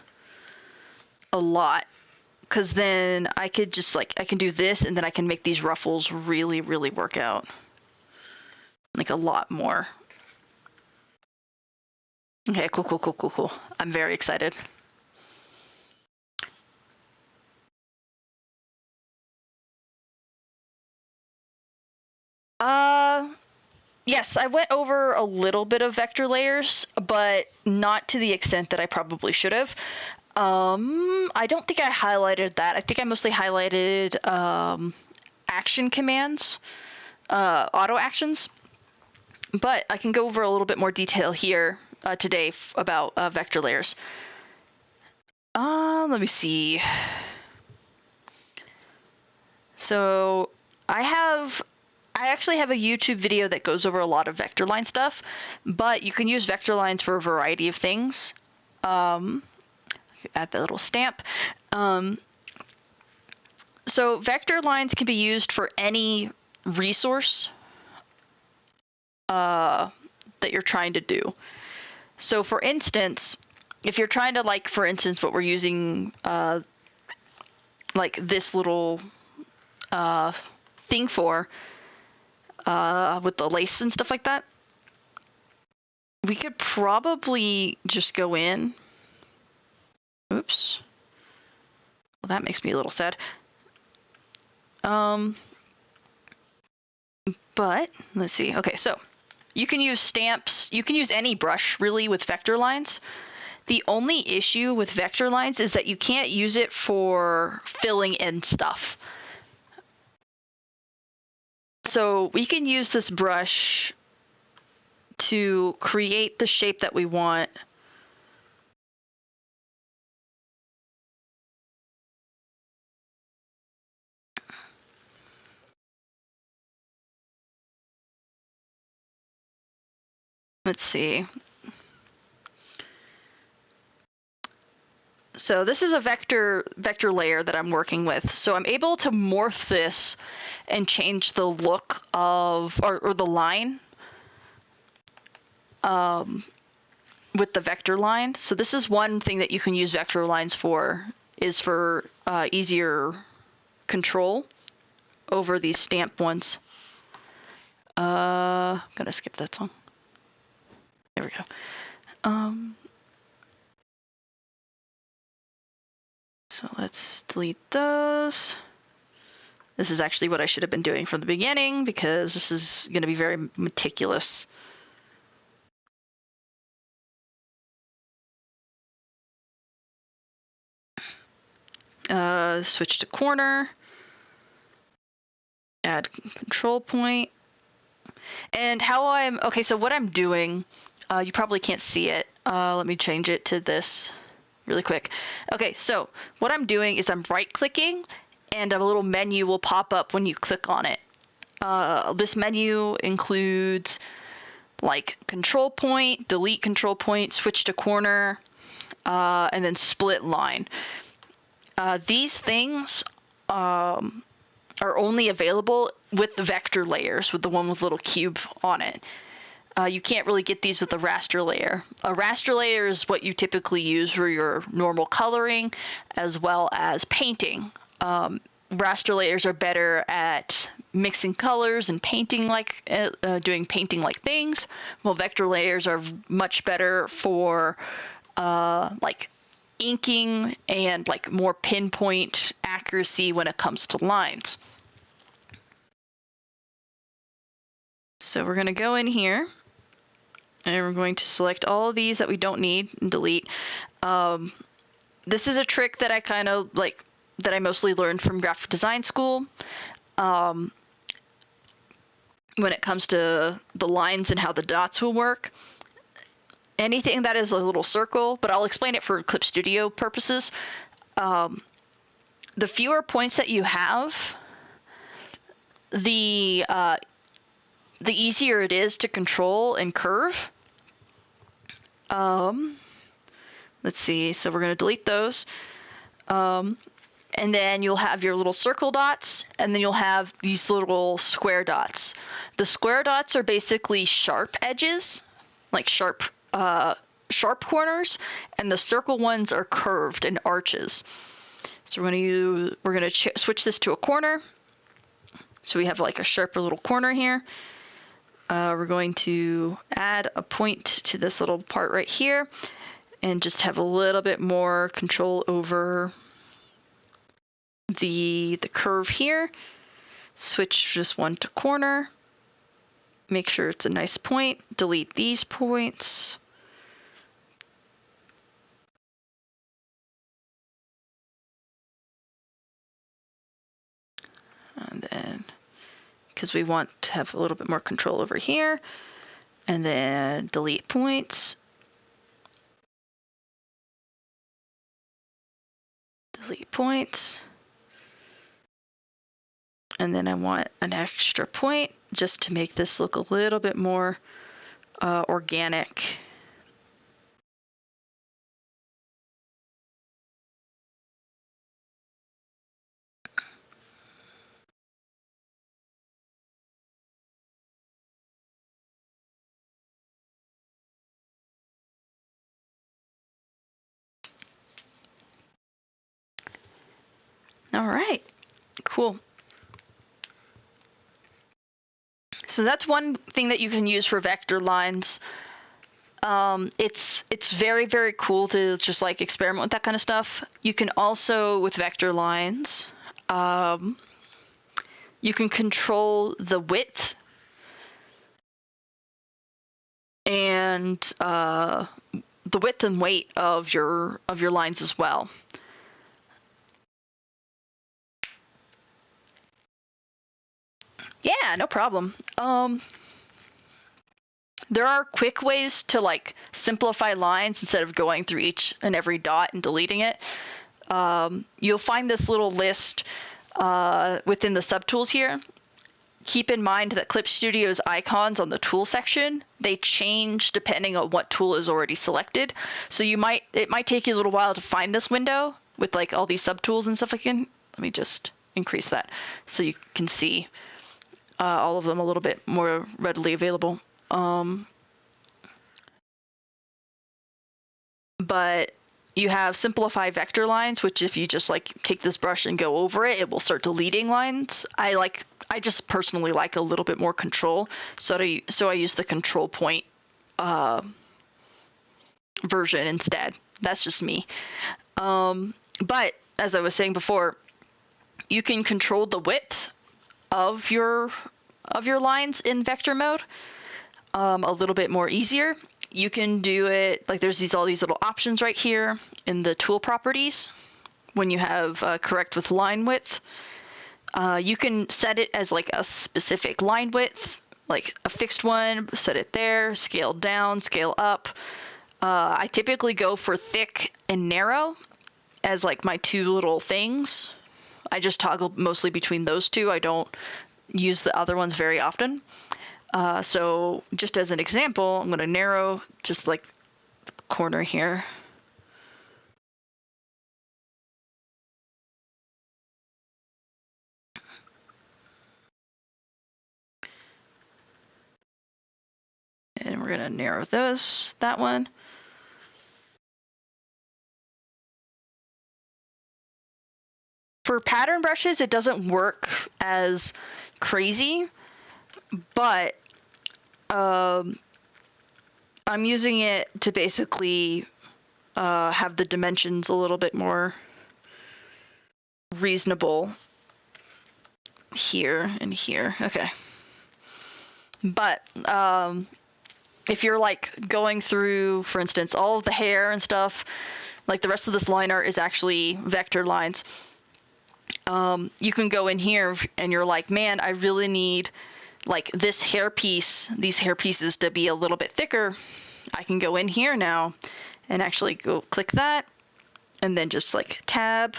a lot, because then I could just I can do this, and then I can make these ruffles really, really work out. Like a lot more. Okay, cool. I'm very excited. Yes, I went over a little bit of vector layers, but not to the extent that I probably should have. I don't think I highlighted that. I think I mostly highlighted action commands, auto actions. But I can go over a little bit more detail here today about vector layers. Let me see. So I actually have a YouTube video that goes over a lot of vector line stuff, but you can use vector lines for a variety of things. Add that little stamp. So vector lines can be used for any resource that you're trying to do. So for instance, if you're trying to for instance, what we're using this little thing for with the lace and stuff like that, we could probably just go in. Oops. Well, that makes me a little sad. But let's see. Okay, so you can use stamps. You can use any brush really with vector lines. The only issue with vector lines is that you can't use it for filling in stuff. So we can use this brush to create the shape that we want. Let's see. So this is a vector layer that I'm working with. So I'm able to morph this and change the look of or the line with the vector line. So this is one thing that you can use vector lines for, is for easier control over these stamp ones. Gonna skip that song. There we go. So let's delete those. This is actually what I should have been doing from the beginning, because this is going to be very meticulous. Switch to corner. Add control point. And how okay, so what I'm doing, you probably can't see it. Let me change it to this really quick. Okay, so what I'm doing is I'm right-clicking, and a little menu will pop up when you click on it. This menu includes control point, delete control point, switch to corner, and then split line. These things are only available with the vector layers, with the one with little cube on it. You can't really get these with a raster layer. A raster layer is what you typically use for your normal coloring as well as painting. Raster layers are better at mixing colors and painting doing painting-like things, while vector layers are much better for inking and more pinpoint accuracy when it comes to lines. So we're going to go in here, and we're going to select all of these that we don't need and delete. This is a trick that I kind of that I mostly learned from graphic design school. When it comes to the lines and how the dots will work. Anything that is a little circle, but I'll explain it for Clip Studio purposes. The fewer points that you have, the easier it is to control and curve. Let's see, so we're going to delete those. and then you'll have your little circle dots, and then you'll have these little square dots. The square dots are basically sharp edges, like sharp corners, and the circle ones are curved and arches. So we're gonna switch this to a corner. So we have like a sharper little corner here. We're going to add a point to this little part right here, and just have a little bit more control over the curve here. Switch just one to corner. Make sure it's a nice point. Delete these points. And then, because we want to have a little bit more control over here, and then delete points. Delete points. And then I want an extra point just to make this look a little bit more organic. All right, cool. So that's one thing that you can use for vector lines. It's very, very cool to just like experiment with that kind of stuff. You can also, with vector lines, you can control the width and the width and weight of your lines as well. Yeah, no problem. There are quick ways to like simplify lines instead of going through each and every dot and deleting it. You'll find this little list within the subtools here. Keep in mind that Clip Studio's icons on the tool section, they change depending on what tool is already selected. So it might take you a little while to find this window with like all these subtools and stuff like that. Let me just increase that so you can see all of them a little bit more readily available. But you have simplify vector lines, which if you just like take this brush and go over it, it will start deleting lines. I just personally like a little bit more control, so I use the control point version instead. That's just me. But as I was saying before, you can control the width of your lines in vector mode a little bit more easier. You can do it like there's all these little options right here in the tool properties. When you have correct with line width, you can set it as like a specific line width, like a fixed one, set it there, scale down, scale up. I typically go for thick and narrow as like my two little things. I just toggle mostly between those two. I don't use the other ones very often. So just as an example, I'm going to narrow just like the corner here. And we're going to narrow that one. For pattern brushes, it doesn't work as crazy, but I'm using it to basically have the dimensions a little bit more reasonable here and here. Okay. But if you're like going through, for instance, all of the hair and stuff, like the rest of this line art is actually vector lines. You can go in here and you're like, man, I really need like this hair piece, these hair pieces to be a little bit thicker. I can go in here now and actually go click that and then just like tab.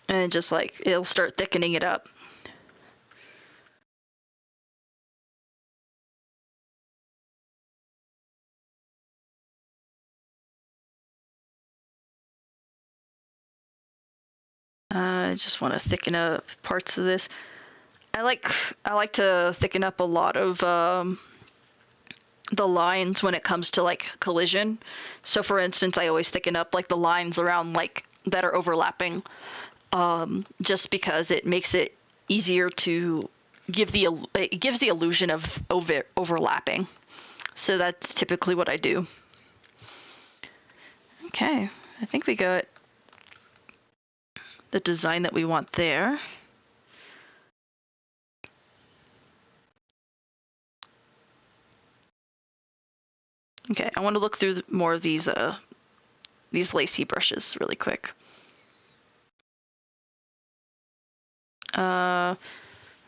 And just like it'll start thickening it up. I just want to thicken up parts of this. I like to thicken up a lot of the lines when it comes to like collision. So for instance, I always thicken up like the lines around like that are overlapping, just because it makes it easier to it gives the illusion of overlapping. So that's typically what I do. Okay, I think we got the design that we want there. Okay, I want to look through more of these lacy brushes really quick.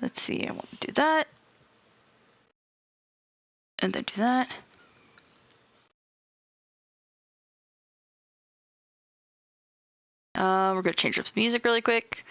Let's see, I want to do that. And then do that. We're going to change up the music really quick.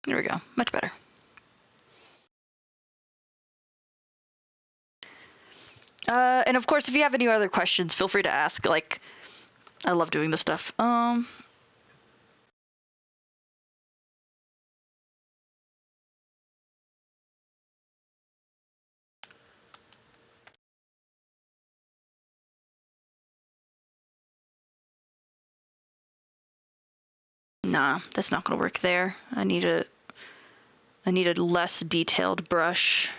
There we go, much better. And of course, if you have any other questions, feel free to ask. Like, I love doing this stuff. Nah, that's not gonna work there. I need a less detailed brush.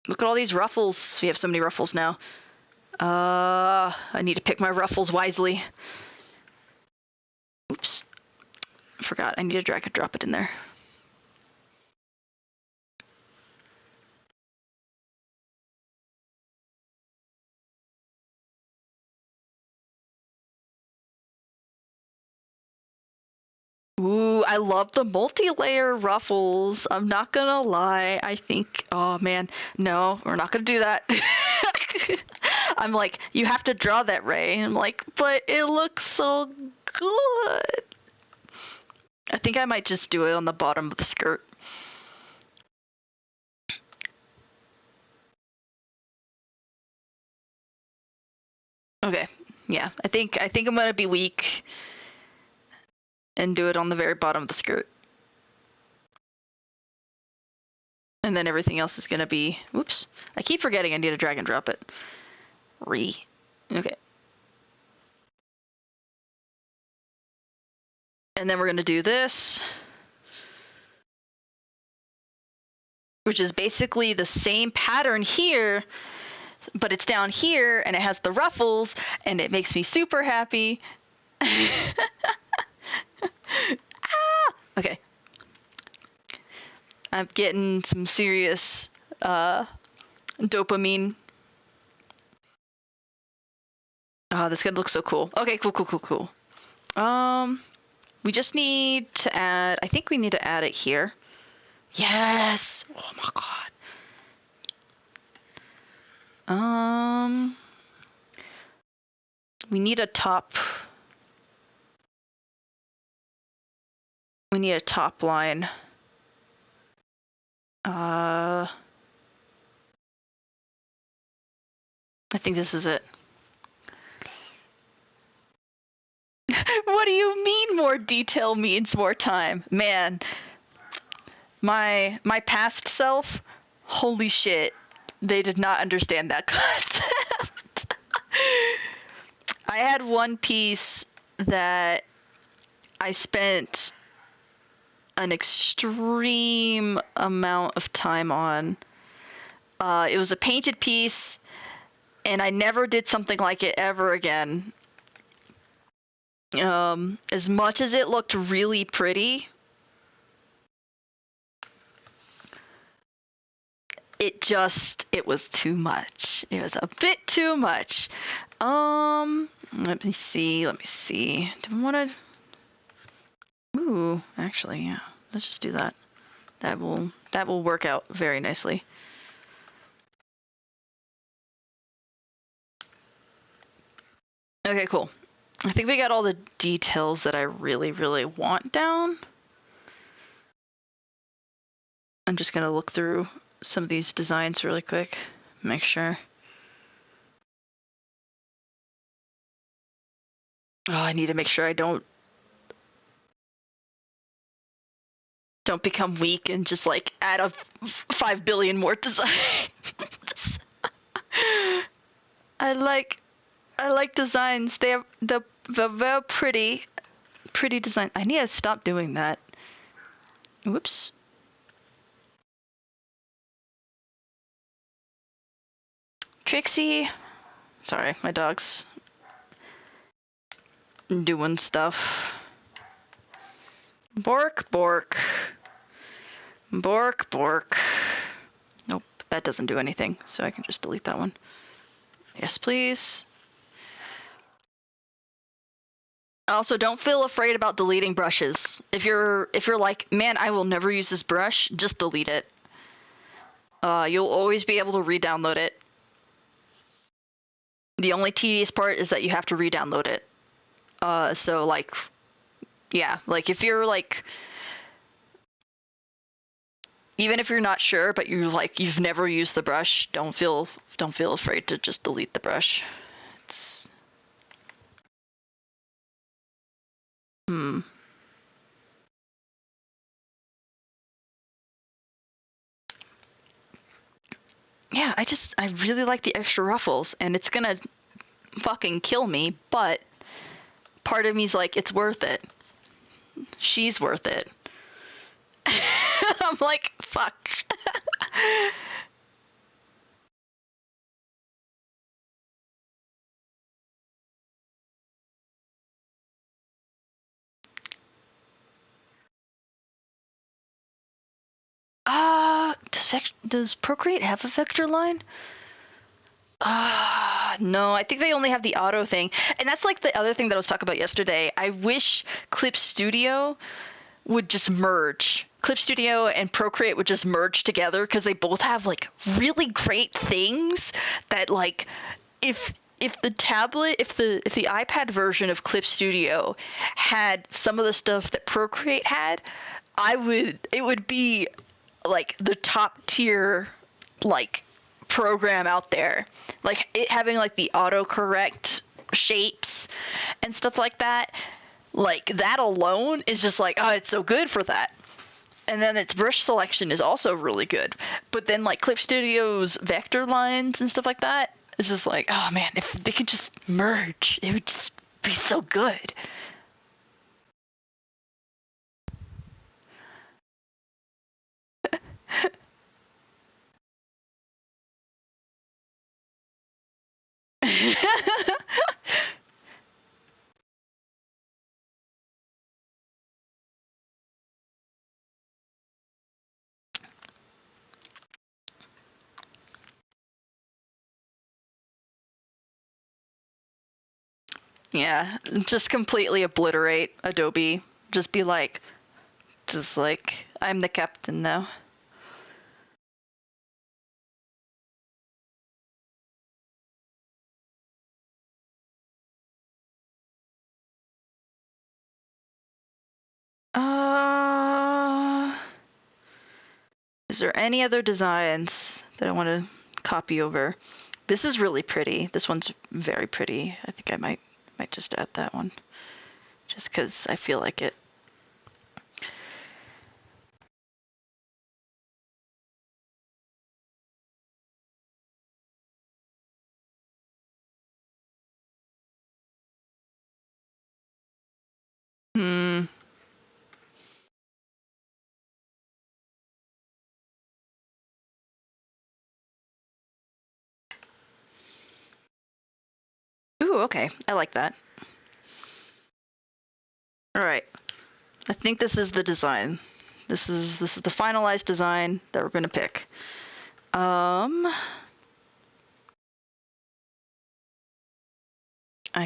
Look at all these ruffles. We have so many ruffles now. I need to pick my ruffles wisely. Oops. Forgot. I need to drag and drop it in there. Ooh, I love the multi-layer ruffles. I'm not gonna lie. I think, oh man, no, we're not gonna do that. I'm like, you have to draw that, Ray. I'm like, but it looks so good. I think I might just do it on the bottom of the skirt. Okay, yeah, I think I'm gonna be weak and do it on the very bottom of the skirt. And then everything else is gonna be, oops, I keep forgetting I need to drag and drop it. Okay. And then we're gonna do this, which is basically the same pattern here, but it's down here and it has the ruffles and it makes me super happy. Okay. I'm getting some serious dopamine. Oh, this gonna look so cool. Okay, cool. We just need to add, I think we need to add it here. Yes! Oh my god. We need a top. We need a top line. I think this is it. What do you mean more detail means more time? Man, my past self, holy shit, they did not understand that concept. I had one piece that I spent an extreme amount of time on. It was a painted piece, and I never did something like it ever again. As much as it looked really pretty, it was too much. It was a bit too much. Let me see. Do I want to? Ooh, actually, yeah. Let's just do that. That will work out very nicely. Okay, cool. I think we got all the details that I really, really want down. I'm just gonna look through some of these designs really quick, make sure. Oh, I need to make sure I don't become weak and just like add a 5 billion more designs. I like designs. They're very pretty design. I need to stop doing that. Whoops. Trixie. Sorry, my dog's doing stuff. Bork, bork. Bork, bork. Nope, that doesn't do anything, so I can just delete that one. Yes, please. Also, don't feel afraid about deleting brushes. If you're like, man, I will never use this brush, just delete it. You'll always be able to re-download it. The only tedious part is that you have to re-download it. So like, yeah, like if you're like, even if you're not sure, but you've never used the brush, don't feel afraid to just delete the brush. It's Yeah, I really like the extra ruffles, and it's gonna fucking kill me, but part of me's like, it's worth it. She's worth it. I'm like, fuck. Does Procreate have a vector line? No, I think they only have the auto thing. And that's like the other thing that I was talking about yesterday. I wish Clip Studio would just merge. Clip Studio and Procreate would just merge together because they both have like really great things that like if the tablet, if the iPad version of Clip Studio had some of the stuff that Procreate had, it would be like the top tier like program out there. Like it having like the autocorrect shapes and stuff like that. Like that alone is just like, oh, it's so good for that. And then its brush selection is also really good. But then like Clip Studio's vector lines and stuff like that, it's just like, oh man, if they could just merge, it would just be so good. Yeah, just completely obliterate Adobe. Just be like, I'm the captain now. Is there any other designs that I want to copy over? This is really pretty. This one's very pretty. I think I might just add that one, just because I feel like it. Ooh, okay. I like that. All right. I think this is the design. This is the finalized design that we're going to pick. I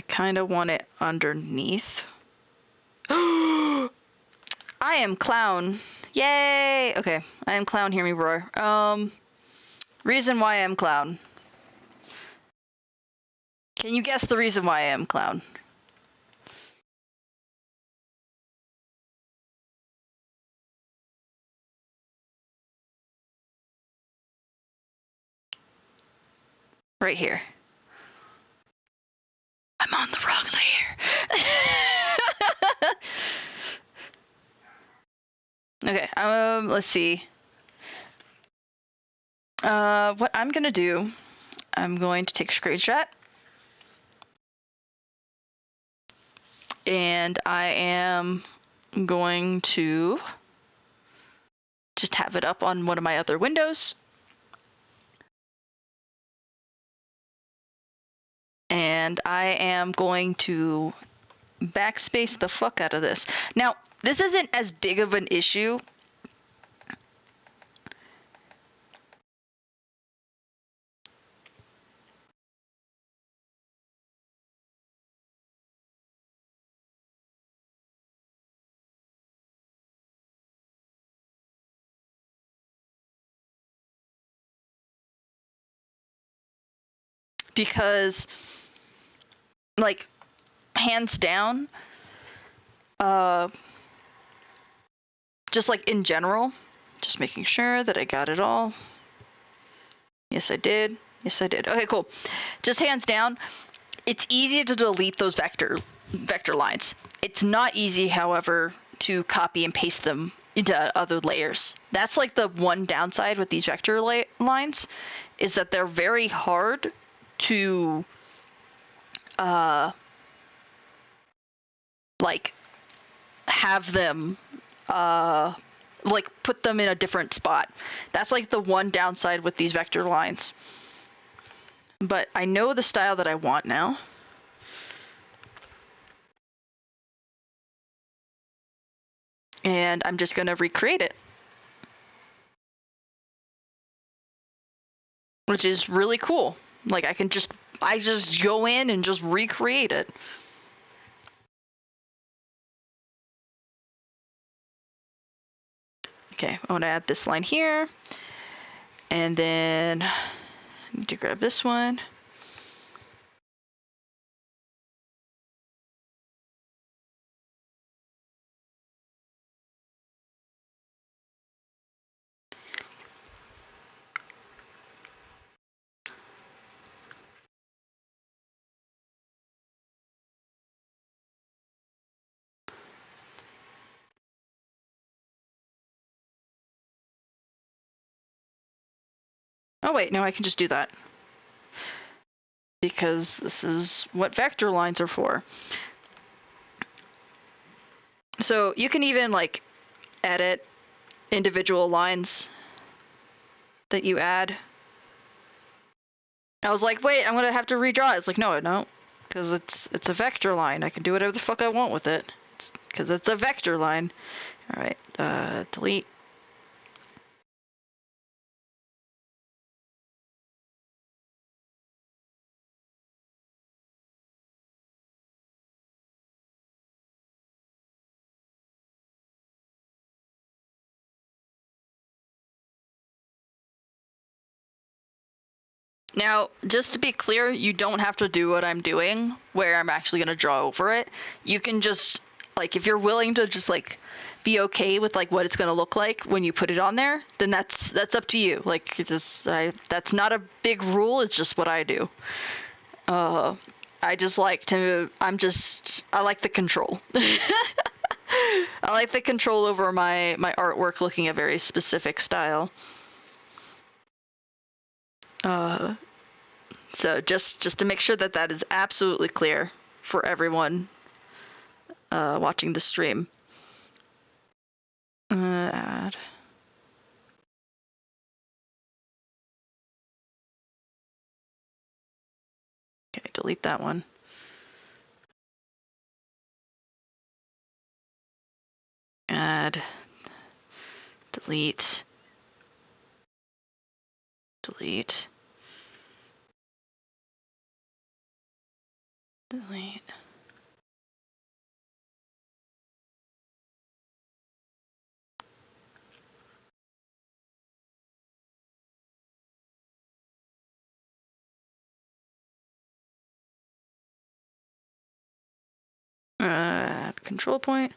kind of want it underneath. I am clown. Yay! Okay, I am clown, hear me roar. Reason why I am clown. Can you guess the reason why I am clown? Right here. I'm on the wrong layer. Okay, let's see. What I'm gonna do, I'm going to take a screenshot. And I am going to just have it up on one of my other windows. And I am going to backspace the fuck out of this. Now, this isn't as big of an issue. Because, like, hands down, just like in general, just making sure that I got it all. Yes, I did. Yes, I did. Okay, cool. Just hands down, it's easy to delete those vector lines. It's not easy, however, to copy and paste them into other layers. That's like the one downside with these vector lines, is that they're very hard to like have them like put them in a different spot. That's like the one downside with these vector lines. But I know the style that I want now. And I'm just gonna recreate it. Which is really cool. Like I just go in and just recreate it. Okay, I want to add this line here. And then I need to grab this one. Oh wait, no, I can just do that. Because this is what vector lines are for. So you can even like edit individual lines that you add. I was like, wait, I'm gonna have to redraw it. It's like, no, because it's a vector line. I can do whatever the fuck I want with it. Because it's a vector line. All right, delete. Now, just to be clear, you don't have to do what I'm doing, where I'm actually gonna draw over it. You can just, like, if you're willing to just like be okay with like what it's gonna look like when you put it on there, then that's up to you. Like, it's just that's not a big rule. It's just what I do. I just like to. I like the control. I like the control over my artwork looking a very specific style. So just to make sure that that is absolutely clear for everyone watching the stream. Add. Okay, delete that one. Add. Delete. Delete. Delete. control point.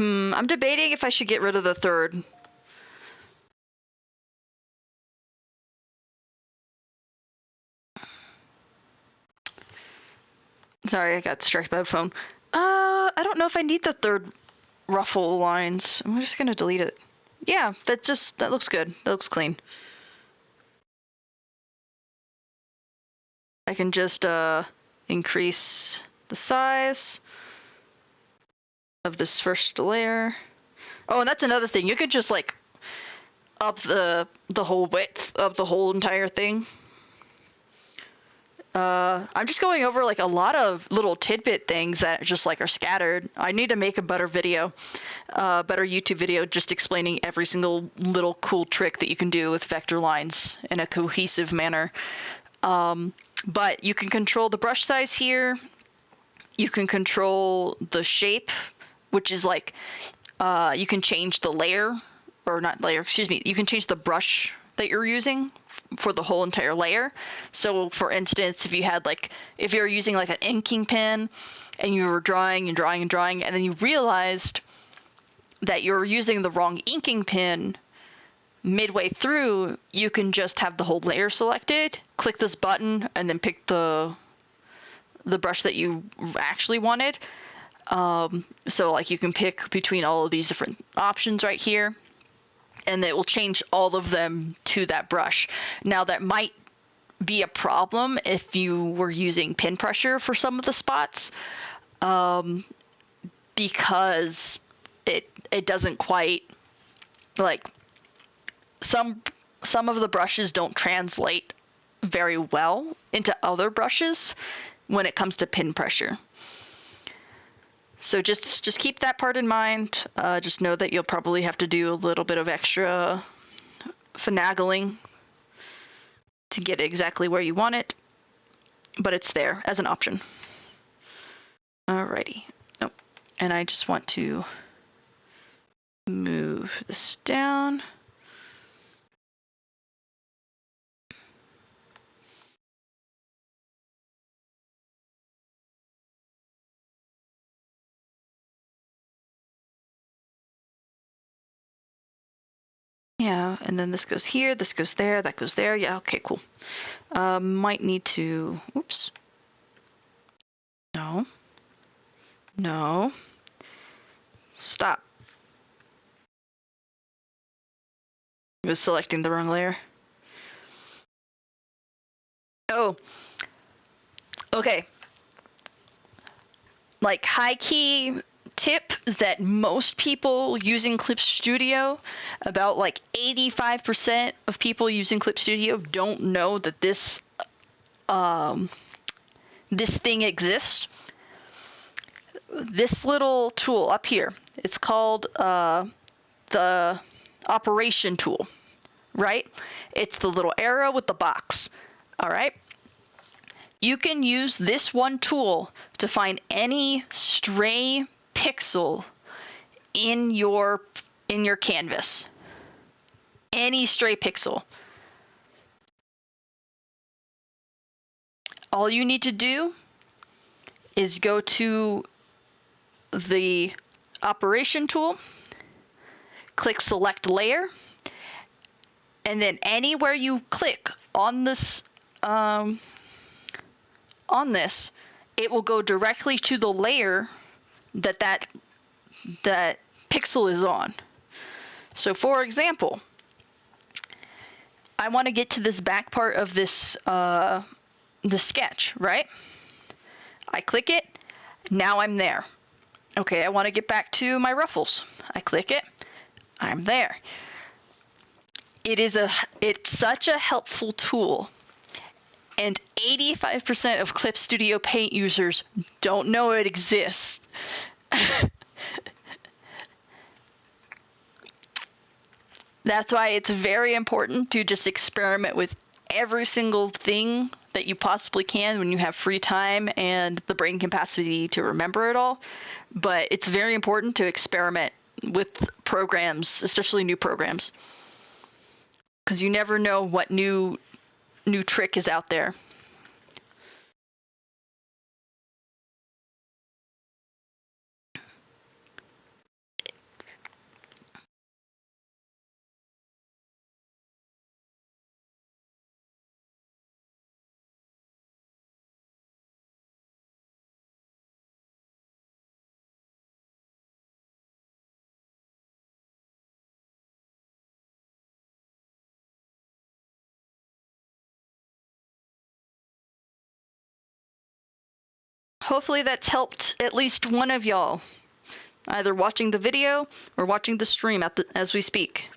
I'm debating if I should get rid of the third. Sorry, I got distracted by the phone. I don't know if I need the third ruffle lines. I'm just gonna delete it. Yeah, that looks good. That looks clean. I can just increase the size of this first layer. Oh, and that's another thing. You could just like up the whole width of the whole entire thing. I'm just going over like a lot of little tidbit things that just like are scattered. I need to make a better video, better YouTube video just explaining every single little cool trick that you can do with vector lines in a cohesive manner. But you can control the brush size here. You can control the shape, which is like, you can change the layer, or not layer, excuse me, you can change the brush that you're using for the whole entire layer. So for instance, if you're using like an inking pen and you were drawing and drawing and drawing, and then you realized that you're using the wrong inking pen midway through, you can just have the whole layer selected, click this button, and then pick the brush that you actually wanted. So like you can pick between all of these different options right here, and it will change all of them to that brush. Now that might be a problem if you were using pin pressure for some of the spots, because it doesn't quite, like, some of the brushes don't translate very well into other brushes when it comes to pin pressure. So just keep that part in mind. Just know that you'll probably have to do a little bit of extra finagling to get exactly where you want it, but it's there as an option. Alrighty. Oh, and I just want to move this down. Yeah, and then this goes here, this goes there, that goes there. Yeah, okay, cool. Might need to, oops. No. No. Stop. I was selecting the wrong layer. Oh. Okay. Like high key tip that most people using Clip Studio, about like 85% of people using Clip Studio don't know that this thing exists. This little tool up here, it's called the operation tool, right? It's the little arrow with the box. All right. You can use this one tool to find any stray pixel in your canvas. Any stray pixel. All you need to do is go to the operation tool, click select layer, and then anywhere you click on this it will go directly to the layer that pixel is on. So for example, I want to get to this back part of this the sketch, right? I click it, now I'm there. Okay, I want to get back to my ruffles. I click it, I'm there. It's such a helpful tool, and 85% of Clip Studio Paint users don't know it exists. That's why it's very important to just experiment with every single thing that you possibly can when you have free time and the brain capacity to remember it all. But it's very important to experiment with programs, especially new programs, because you never know what new trick is out there. Hopefully that's helped at least one of y'all, either watching the video or watching the stream as we speak.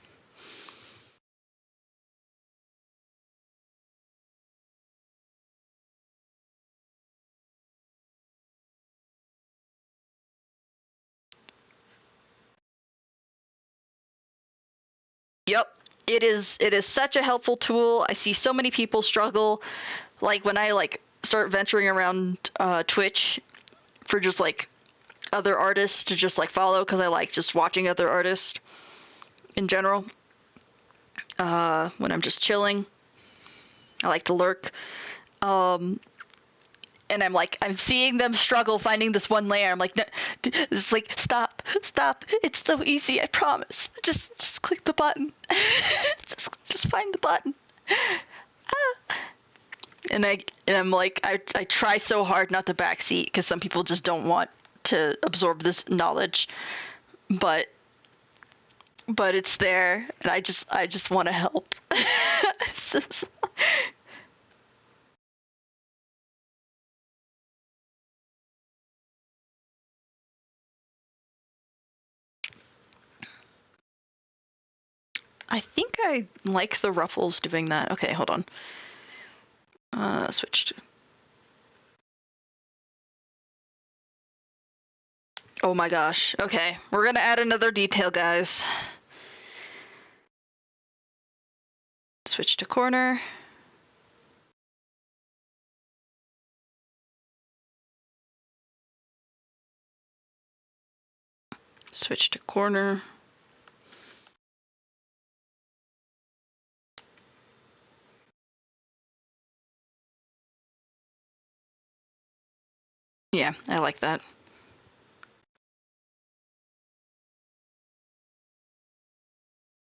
Yep, it is such a helpful tool. I see so many people struggle, like when I start venturing around Twitch for just other artists to just follow, because I like just watching other artists in general. When I'm just chilling, I like to lurk. And I'm seeing them struggle finding this one layer. I'm like, no, it's like, stop, it's so easy, I promise. Just click the button. just find the button. And I'm like, I try so hard not to backseat, because some people just don't want to absorb this knowledge, but it's there, and I just want to help. I think I like the ruffles doing that. Okay, hold on. Switch to... Oh my gosh. Okay, we're gonna add another detail, guys. Switch to corner. Switch to corner. Yeah, I like that.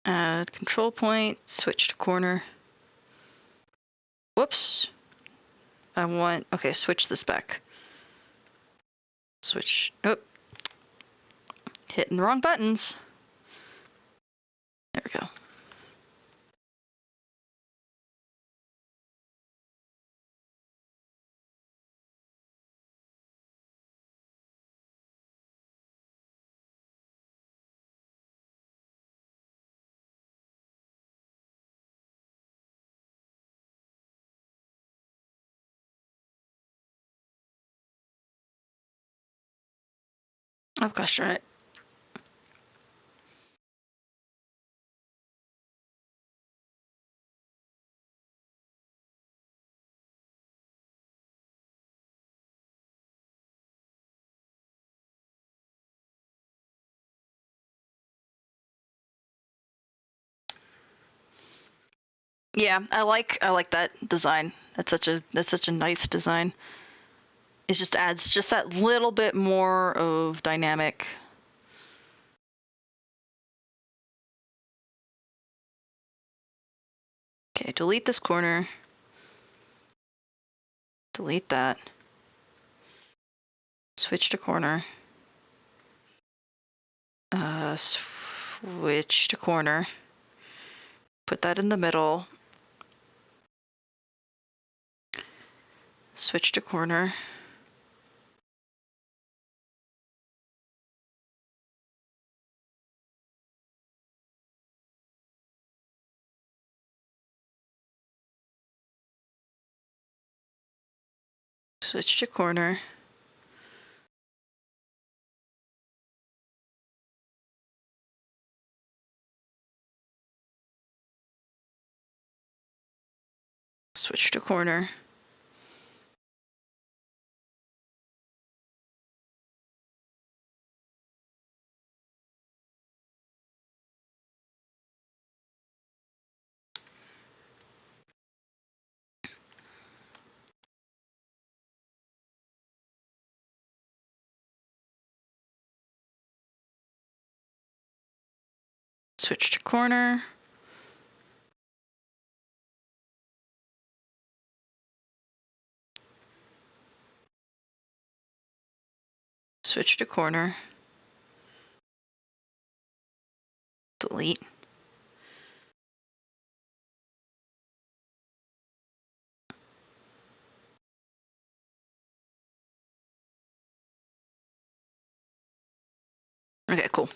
Add control point, switch to corner. Whoops. Okay, switch this back. Switch, oh. Hitting the wrong buttons. There we go. Oh gosh, darn it. Yeah, I like that design. That's such a nice design. It just adds just that little bit more of dynamic. Okay, delete this corner. Delete that. Switch to corner. Switch to corner. Put that in the middle. Switch to corner. Switch to corner. Switch to corner. Switch to corner. Switch to corner. Delete. Okay, cool.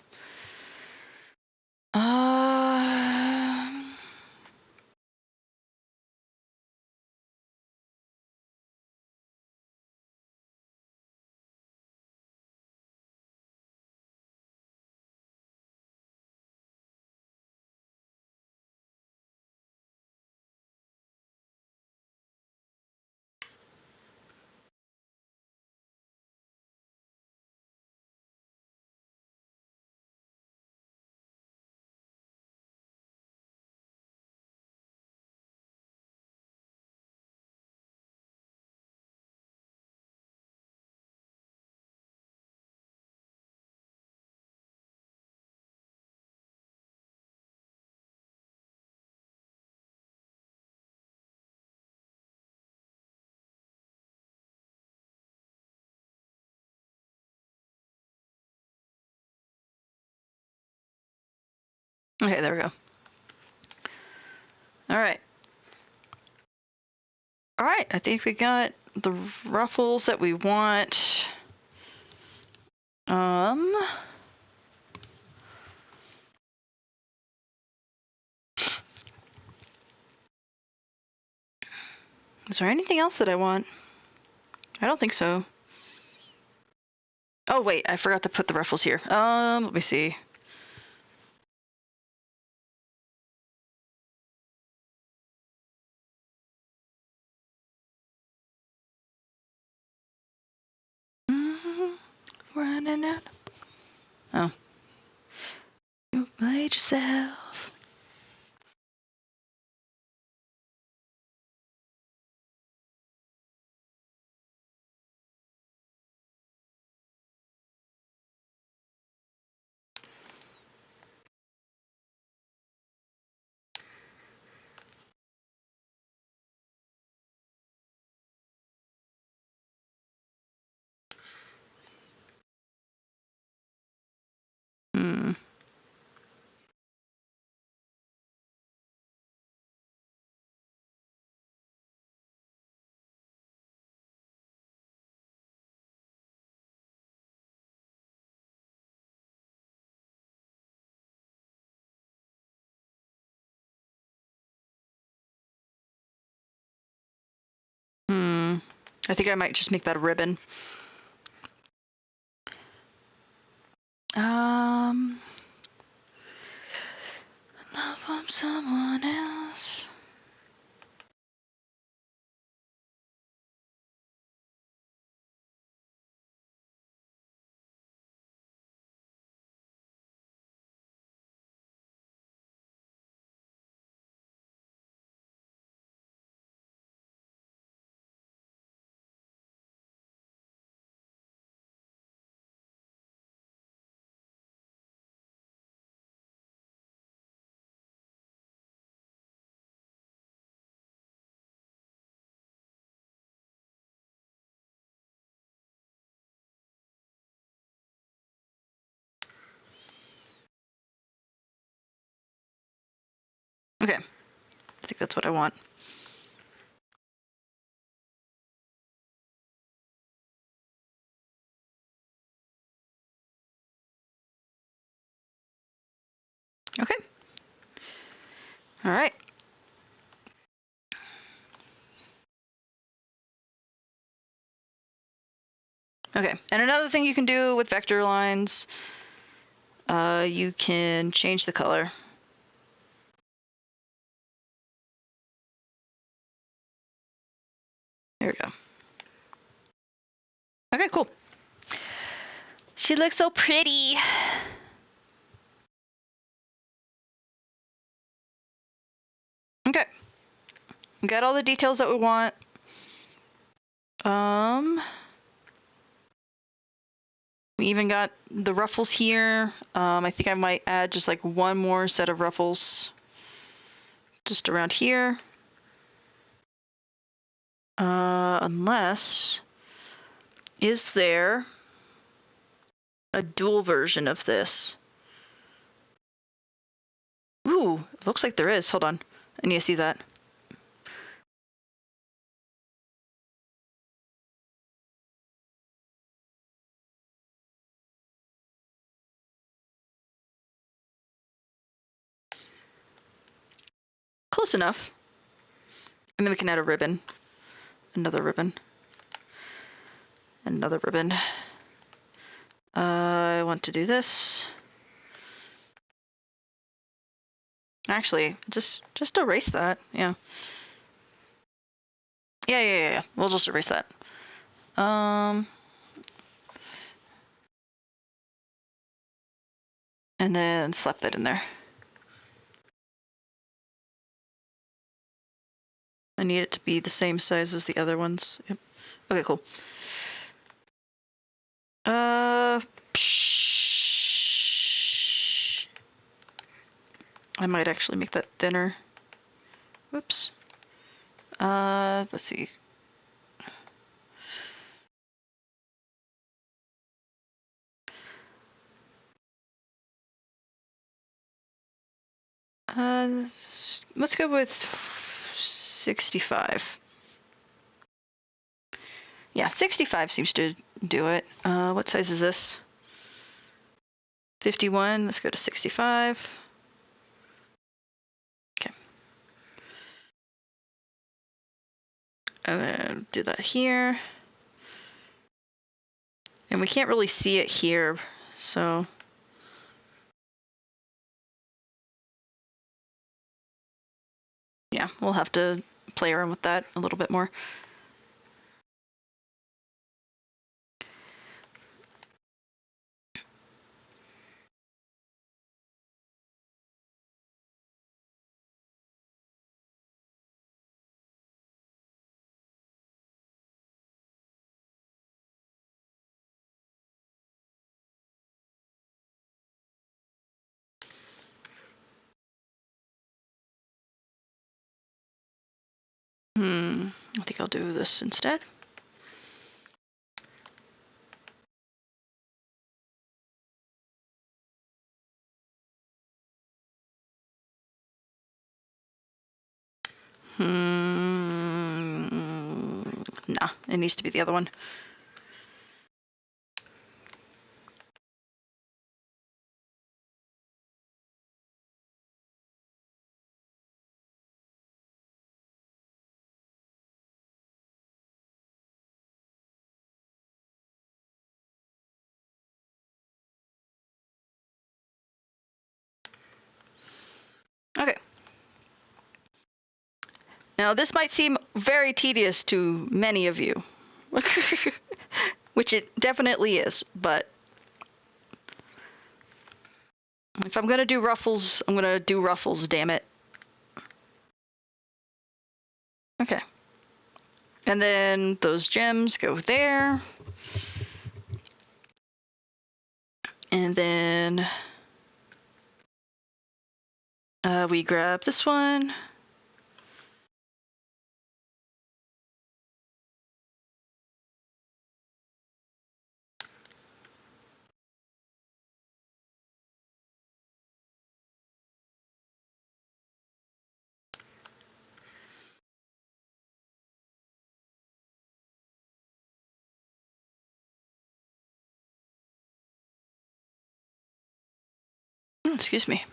Okay, there we go. All right. All right, I think we got the ruffles that we want. Is there anything else that I want? I don't think so. Oh wait, I forgot to put the ruffles here. Let me see. Running out. Oh. You played yourself. Hmm. I think I might just make that a ribbon. Love from someone else. Okay, I think that's what I want. Okay. All right. Okay, and another thing you can do with vector lines, you can change the color. There we go. Okay, cool. She looks so pretty. Okay. We got all the details that we want. We even got the ruffles here. I think I might add just like one more set of ruffles just around here. Unless, is there a dual version of this? Ooh, looks like there is. Hold on. I need to see that. Close enough. And then we can add a ribbon. Another ribbon. Another ribbon. I want to do this. Actually, just erase that. Yeah. Yeah. We'll just erase that. And then slap that in there. I need it to be the same size as the other ones. Yep. Okay, cool. I might actually make that thinner. Whoops. Let's see. Let's go with 65. Yeah, 65 seems to do it. What size is this? 51. Let's go to 65. Okay. And then do that here. And we can't really see it here, so. Yeah, we'll have to play around with that a little bit more. I think I'll do this instead. Nah, it needs to be the other one. Okay. Now, this might seem very tedious to many of you, which it definitely is, but if I'm going to do ruffles, I'm going to do ruffles, damn it. Okay. And then those gems go there. And then we grab this one. Excuse me.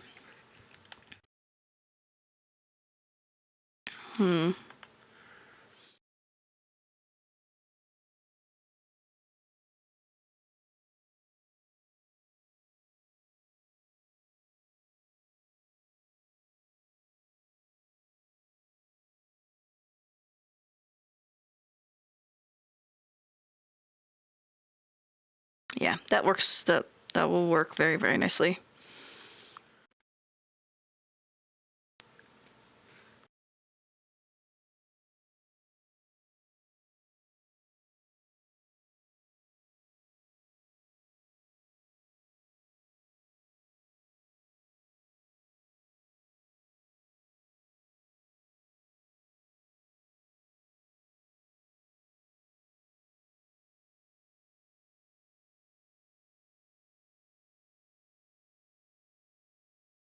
Yeah, that works. That will work very, very nicely.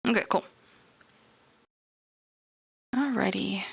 Okay, cool. Alrighty.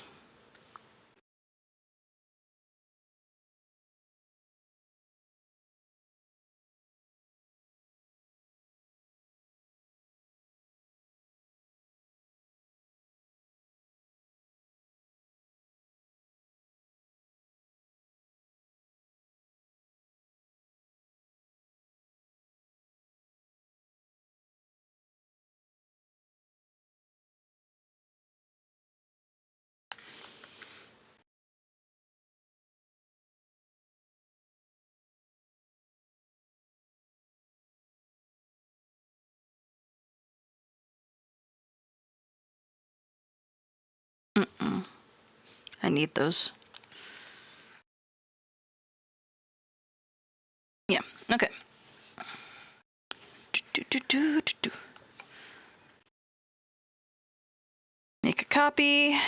I need those. Yeah, okay. Make a copy.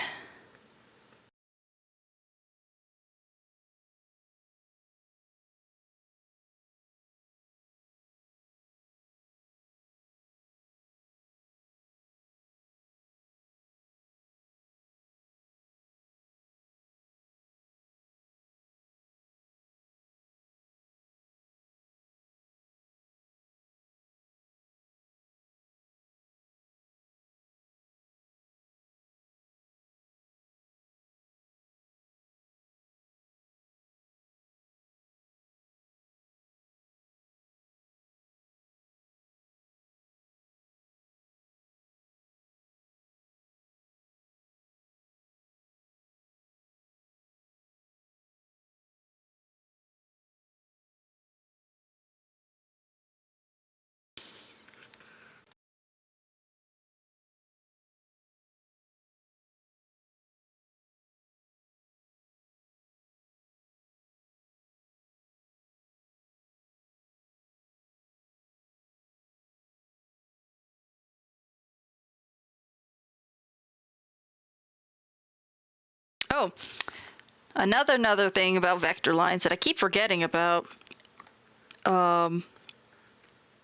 Oh, another thing about vector lines that I keep forgetting about.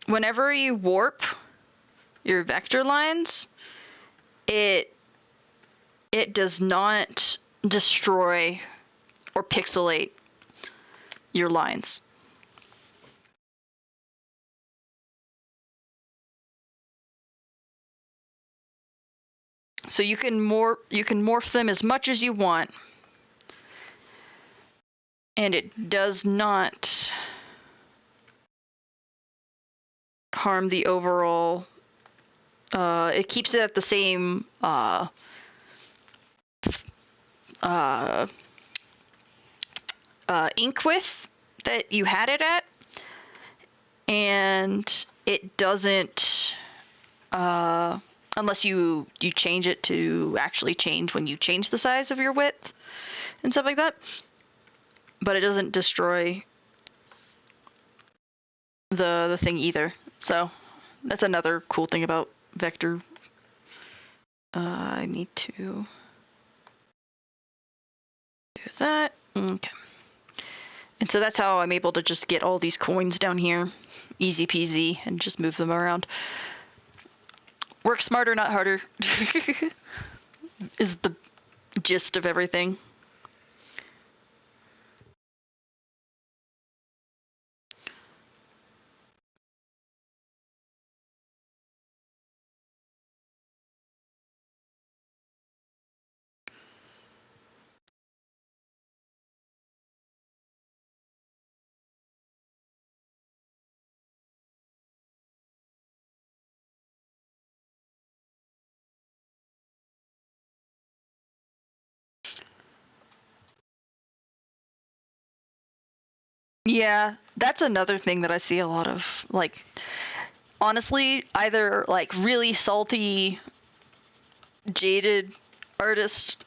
Whenever you warp your vector lines, it does not destroy or pixelate your lines. So you can morph them as much as you want, and it does not harm the overall. It keeps it at the same ink width that you had it at, and it doesn't unless you change it to actually change when you change the size of your width and stuff like that. But it doesn't destroy the thing either. So that's another cool thing about vector. I need to do that. Okay. And so that's how I'm able to just get all these coins down here, easy peasy, and just move them around. Work smarter, not harder, is the gist of everything. Yeah, that's another thing that I see a lot of. Like, honestly, either like really salty, jaded artists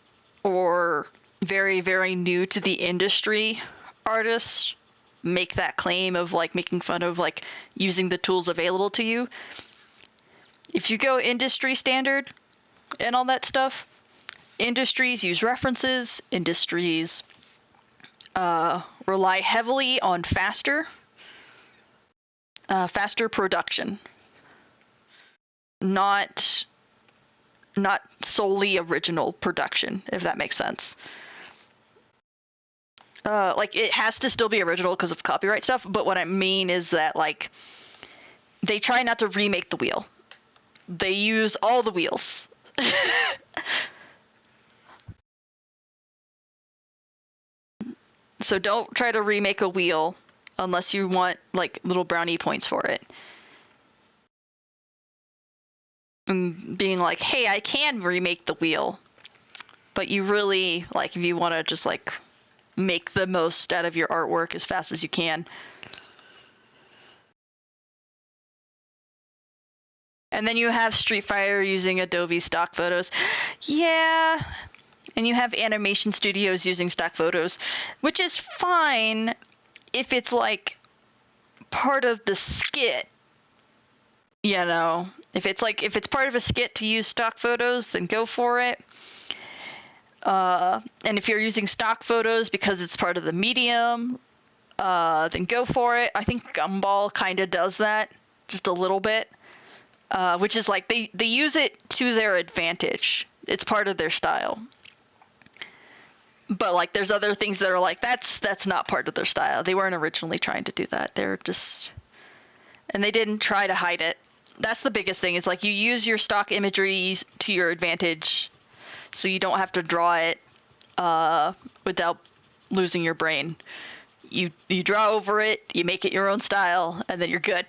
or very, very new to the industry artists make that claim of like making fun of like using the tools available to you. If you go industry standard and all that stuff, industries use references, industries rely heavily on faster production, not solely original production, if that makes sense. Like, it has to still be original because of copyright stuff, but what I mean is that, like, they try not to remake the wheel. They use all the wheels. So don't try to remake a wheel unless you want, like, little brownie points for it. And being like, hey, I can remake the wheel, but you really, like, if you want to just, like, make the most out of your artwork as fast as you can. And then you have Street Fighter using Adobe stock photos. Yeah. And you have animation studios using stock photos, which is fine if it's like part of the skit. You know, if it's part of a skit to use stock photos, then go for it. And if you're using stock photos because it's part of the medium, then go for it. I think Gumball kind of does that just a little bit, which is like they use it to their advantage. It's part of their style. But like there's other things that are like that's not part of their style. They weren't originally trying to do that. They're just, and they didn't try to hide it. That's the biggest thing. It's like you use your stock imagery to your advantage, so you don't have to draw it without losing your brain. You draw over it, you make it your own style, and then you're good.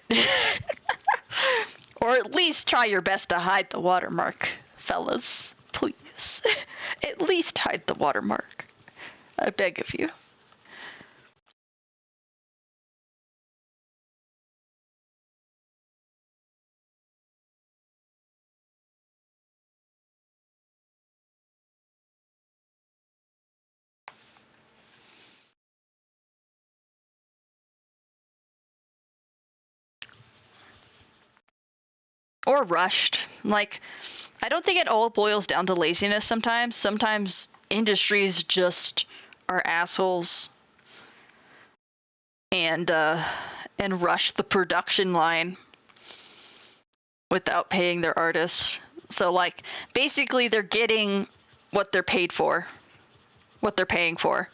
Or at least try your best to hide the watermark, fellas. Please. At least hide the watermark. I beg of you. Or rushed. Like, I don't think it all boils down to laziness sometimes. Sometimes industries just are assholes and rush the production line without paying their artists. So like basically they're getting what they're paid for, what they're paying for.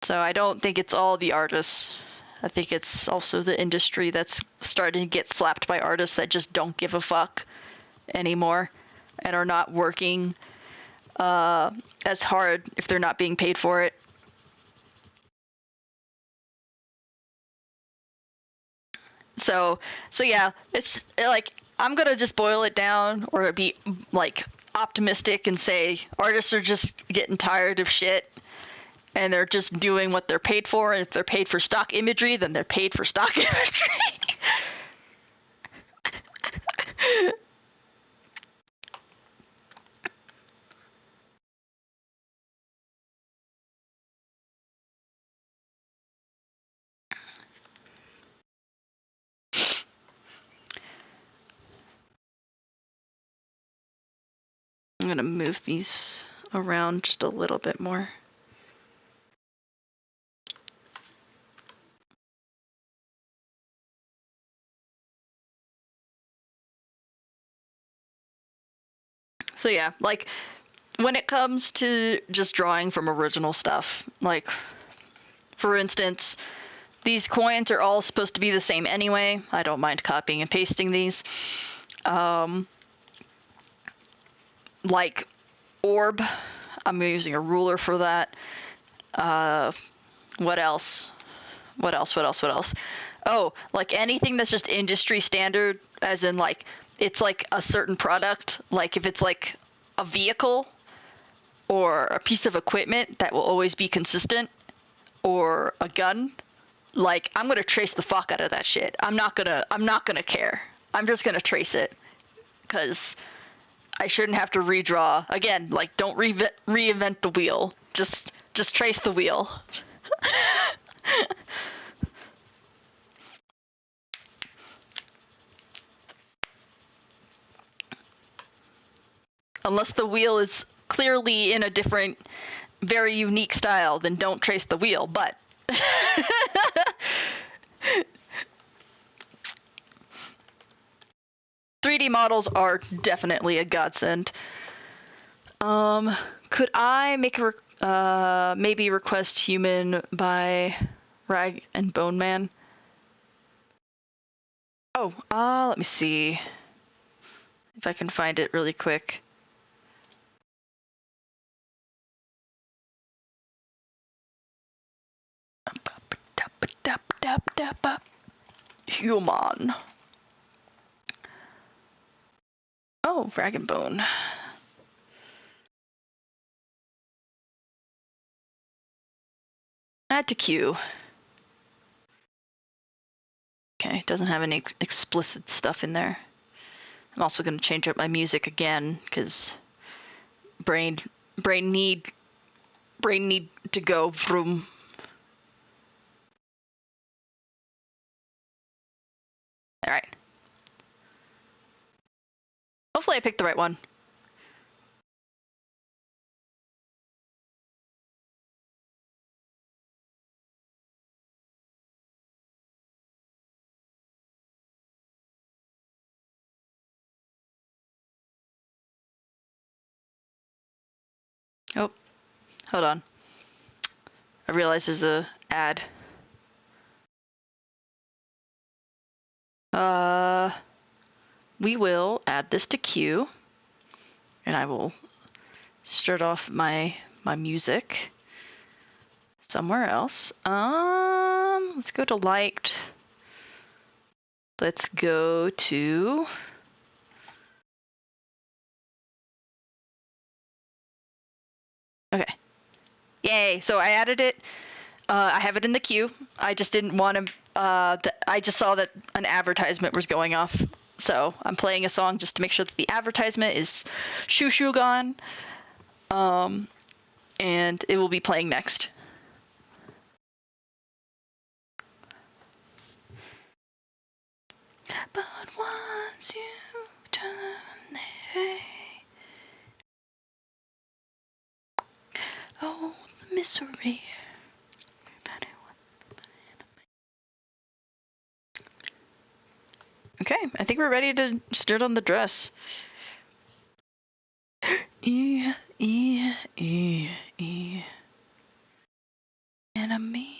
So I don't think it's all the artists. I think it's also the industry that's starting to get slapped by artists that just don't give a fuck anymore and are not working as hard if they're not being paid for it. So yeah, it's like I'm gonna just boil it down or be like optimistic and say artists are just getting tired of shit and they're just doing what they're paid for, and if they're paid for stock imagery, then they're paid for stock imagery. I'm gonna move these around just a little bit more. So yeah, like when it comes to just drawing from original stuff, like for instance, these coins are all supposed to be the same anyway. I don't mind copying and pasting these. Like orb, I'm using a ruler for that. What else? Oh, like anything that's just industry standard, as in like it's like a certain product, like if it's like a vehicle or a piece of equipment that will always be consistent, or a gun, like I'm gonna trace the fuck out of that shit. I'm not gonna care. I'm just gonna trace it, because I shouldn't have to redraw again. Like, don't reinvent the wheel. Just trace the wheel. Unless the wheel is clearly in a different, very unique style, then don't trace the wheel. But 3D models are definitely a godsend. Could I make a maybe request human by Rag and Bone Man? Oh, let me see if I can find it really quick. Human. Oh, Rag and Bone. Add to queue. Okay, doesn't have any explicit stuff in there. I'm also going to change up my music again because brain need to go vroom. All right. Hopefully I picked the right one. Oh, hold on. I realize there's a ad. We will add this to queue, and I will start off my music somewhere else. Let's go to liked. Let's go to okay. Yay! So I added it. I have it in the queue. I just didn't want to. I just saw that an advertisement was going off, so I'm playing a song just to make sure that the advertisement is shoo gone. And it will be playing next. But once you turn the oh, the misery. Okay, I think we're ready to start on the dress. E. Enemy.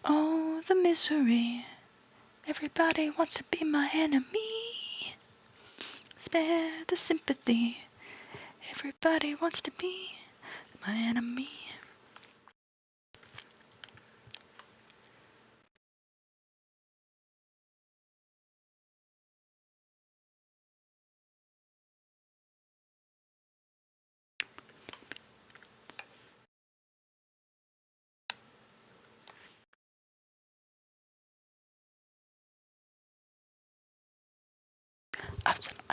Oh, the misery. Everybody wants to be my enemy. Spare the sympathy. Everybody wants to be my enemy. Absolutely.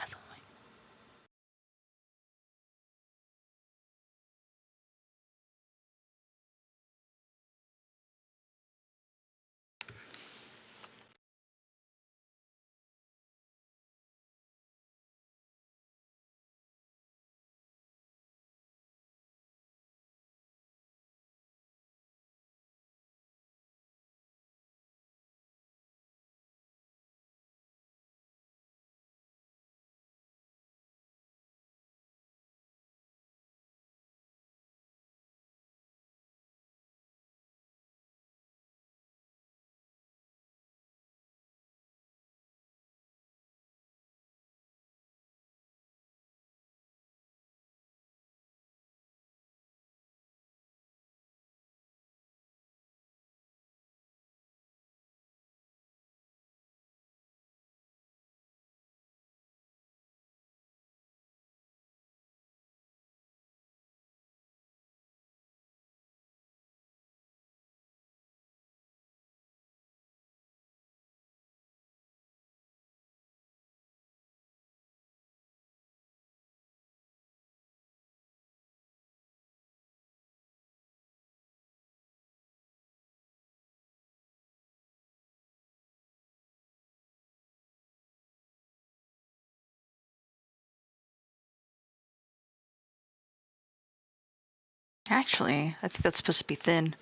Actually, I think that's supposed to be thin.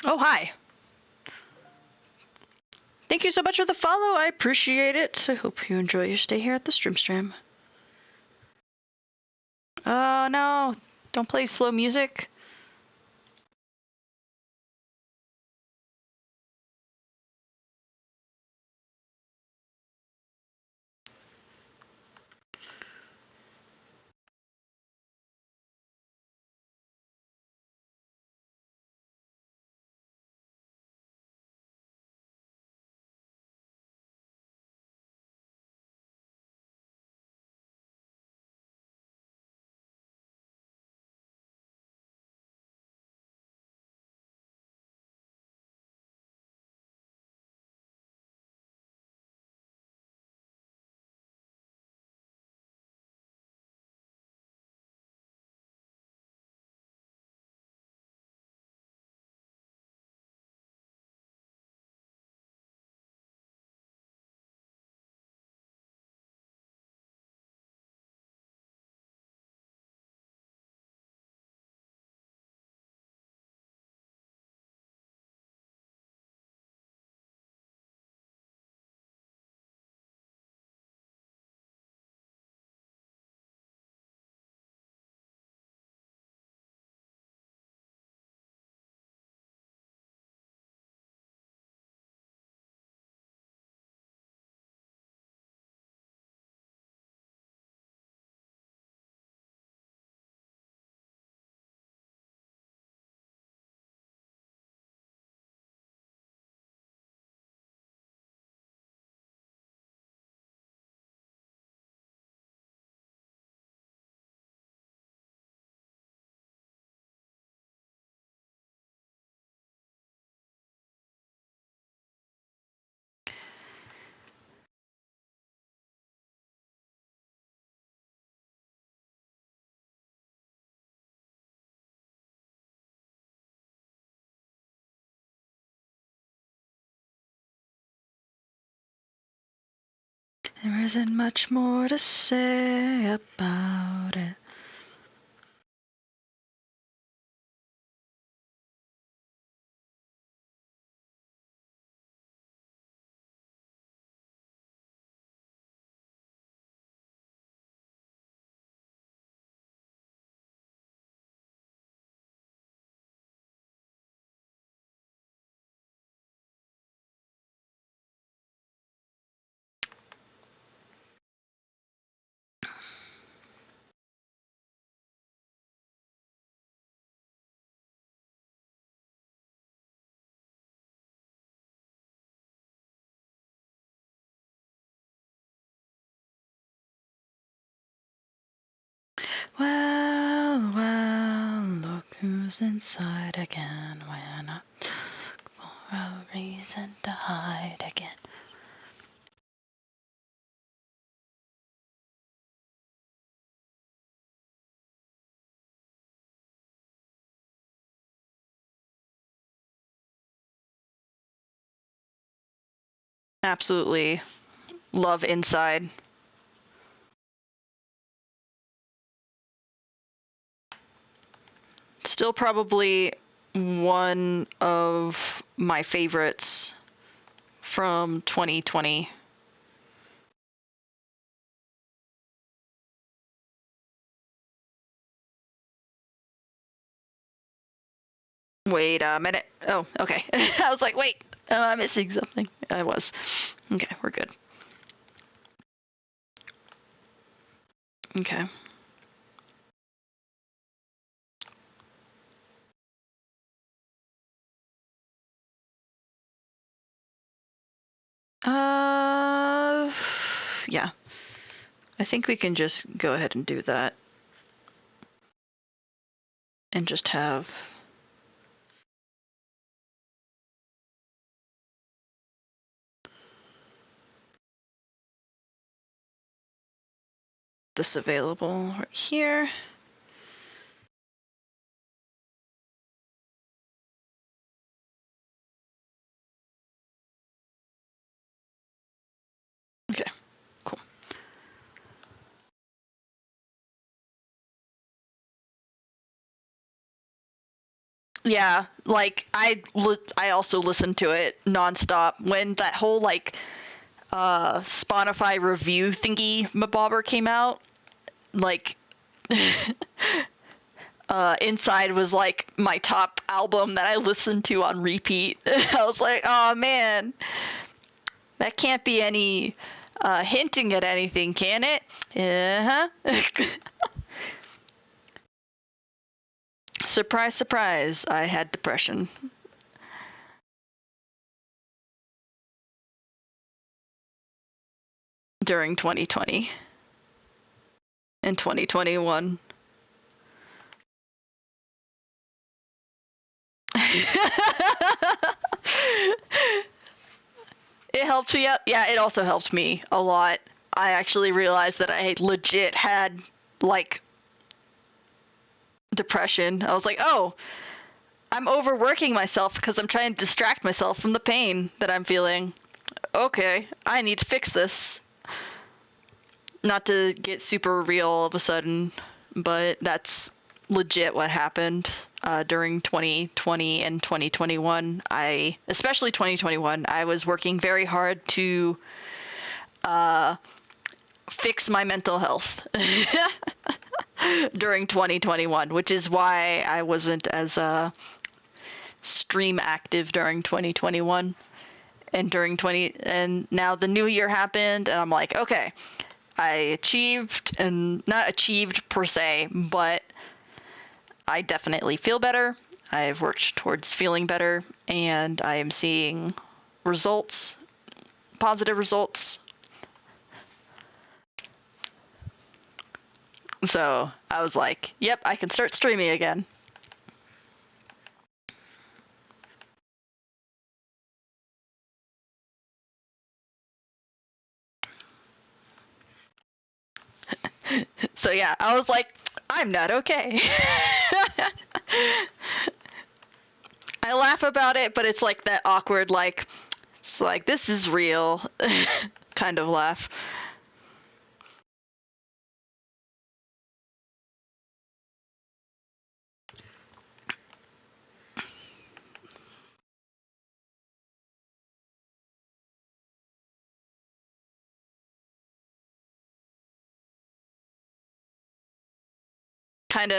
Oh, hi. Thank you so much for the follow. I appreciate it. I hope you enjoy your stay here at the stream. Oh, no. Don't play slow music. There isn't much more to say about it. Who's inside again when I for a reason to hide again? Absolutely love Inside. Still probably one of my favorites from 2020. Wait a minute. Oh, okay. I was like, wait, am I missing something? I was. Okay, we're good. Okay. Yeah. I think we can just go ahead and do that. And just have this available right here. Okay, cool. Yeah, like I also listened to it nonstop when that whole like Spotify review thingy mabobber came out. Like Inside was like my top album that I listened to on repeat. I was like, oh man, that can't be any hinting at anything, can it? Uh-huh. Surprise, surprise, I had depression. During 2020 and 2021. It helped me out. Yeah, it also helped me a lot. I actually realized that I legit had like depression. I was like, oh, I'm overworking myself because I'm trying to distract myself from the pain that I'm feeling. Okay, I need to fix this. Not to get super real all of a sudden, but that's legit what happened during 2020 and 2021. Especially 2021, I was working very hard to fix my mental health during 2021, which is why I wasn't as stream active during 2021 and now the new year happened and I'm like, okay, I achieved, and not achieved per se, but I definitely feel better. I've worked towards feeling better and I am seeing results, positive results. So I was like, yep, I can start streaming again. So yeah, I was like, I'm not okay. I laugh about it, but it's like that awkward, like, it's like, this is real kind of laugh. Kind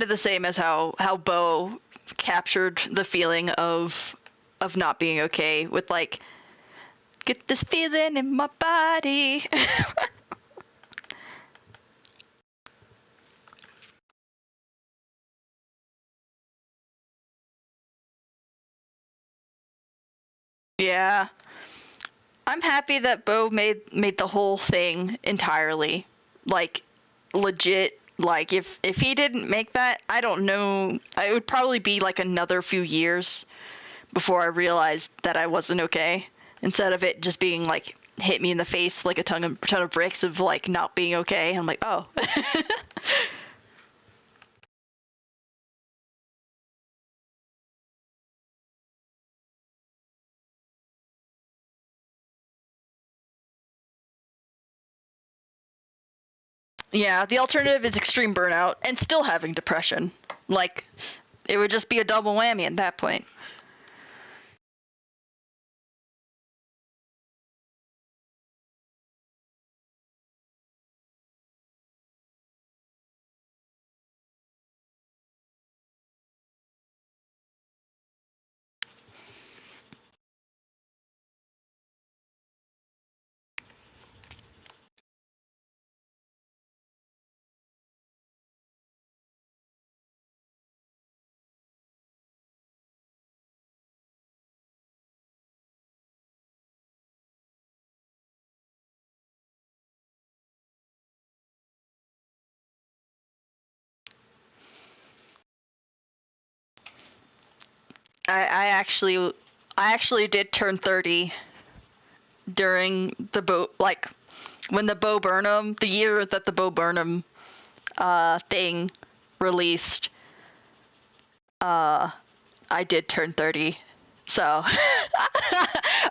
of the same as how Bo captured the feeling of not being okay with like, get this feeling in my body. Yeah. I'm happy that Bo made the whole thing entirely like legit Like if he didn't make that, I don't know. It would probably be like another few years before I realized that I wasn't okay. Instead of it just being like hit me in the face like a ton of bricks of like not being okay. I'm like, oh. Yeah, the alternative is extreme burnout and still having depression. Like, it would just be a double whammy at that point. I actually did turn 30 during the when the Bo Burnham, the year that the Bo Burnham thing released. I did turn 30. So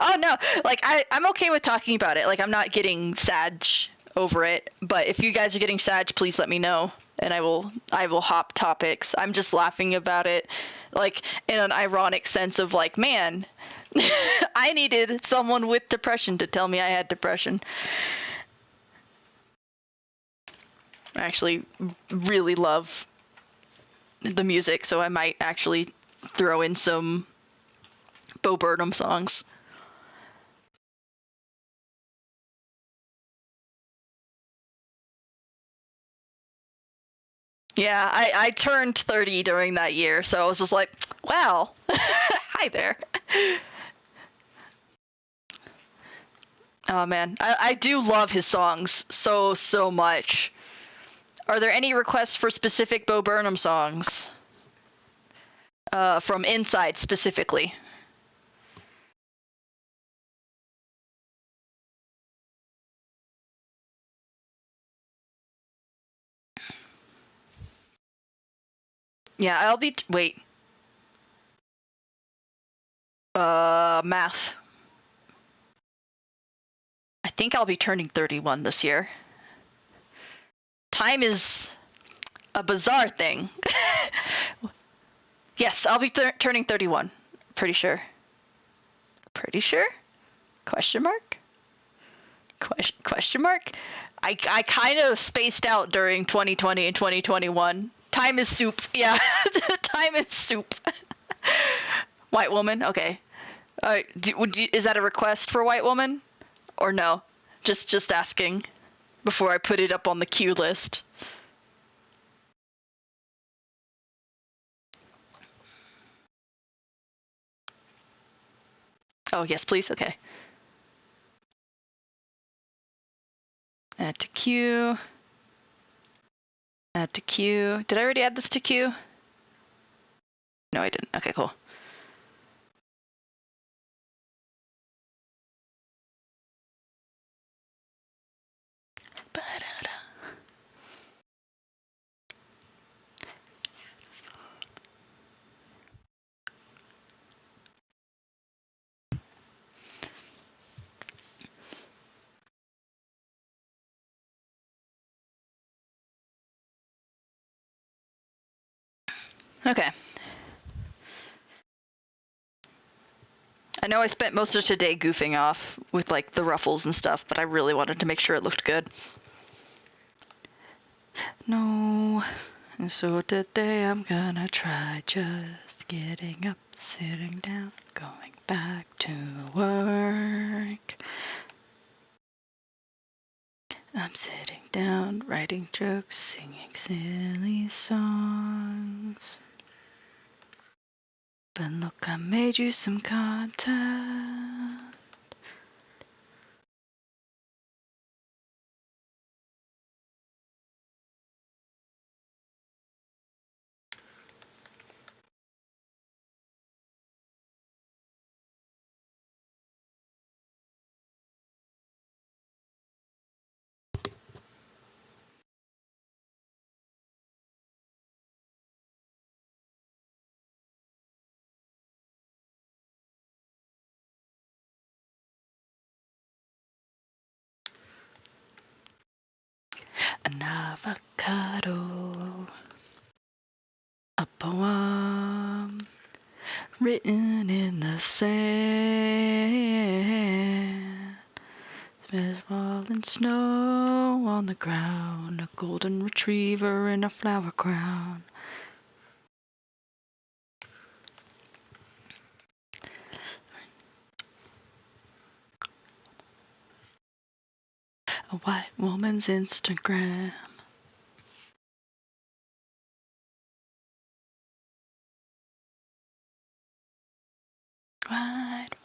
oh no, like I'm okay with talking about it. Like I'm not getting sad over it, but if you guys are getting sad, please let me know and I will hop topics. I'm just laughing about it like in an ironic sense of like, man, I needed someone with depression to tell me I had depression. I actually really love the music, so I might actually throw in some Bo Burnham songs. Yeah, I turned 30 during that year, so I was just like, wow, hi there. Oh man, I do love his songs so much. Are there any requests for specific Bo Burnham songs? From Inside specifically. Yeah, I'll be wait. Math. I think I'll be turning 31 this year. Time is a bizarre thing. Yes, I'll be turning 31. Pretty sure. Pretty sure? Question mark? Question mark? I kind of spaced out during 2020 and 2021. Time is soup. Yeah, time is soup. White woman. Okay. Is that a request for white woman, or no? Just asking before I put it up on the queue list. Oh yes, please. Okay. Add to queue. Add to queue. Did I already add this to queue? No, I didn't. Okay, cool. Okay. I know I spent most of today goofing off with like the ruffles and stuff, but I really wanted to make sure it looked good. No. And so today I'm gonna try just getting up, sitting down, going back to work. I'm sitting down, writing jokes, singing silly songs. But look, I made you some content. an avocado. A poem written in the sand. There's falling snow on the ground, a golden retriever in a flower crown. A white woman's Instagram. White woman.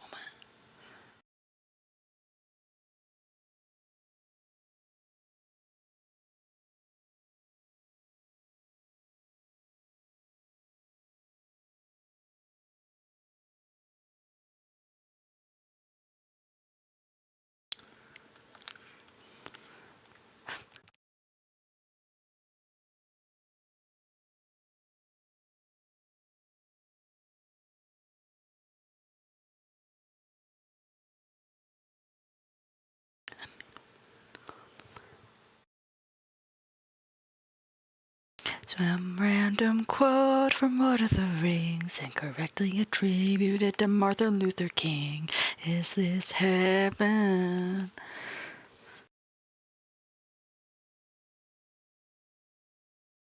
Some random quote from Lord of the Rings, incorrectly attributed to Martin Luther King. Is this heaven?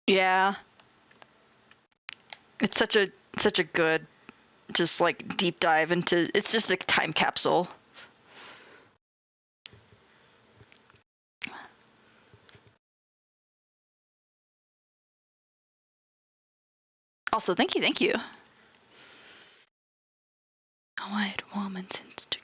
Yeah. It's such a good, just like deep dive into. It's just a time capsule. Also, thank you. A white woman's Instagram.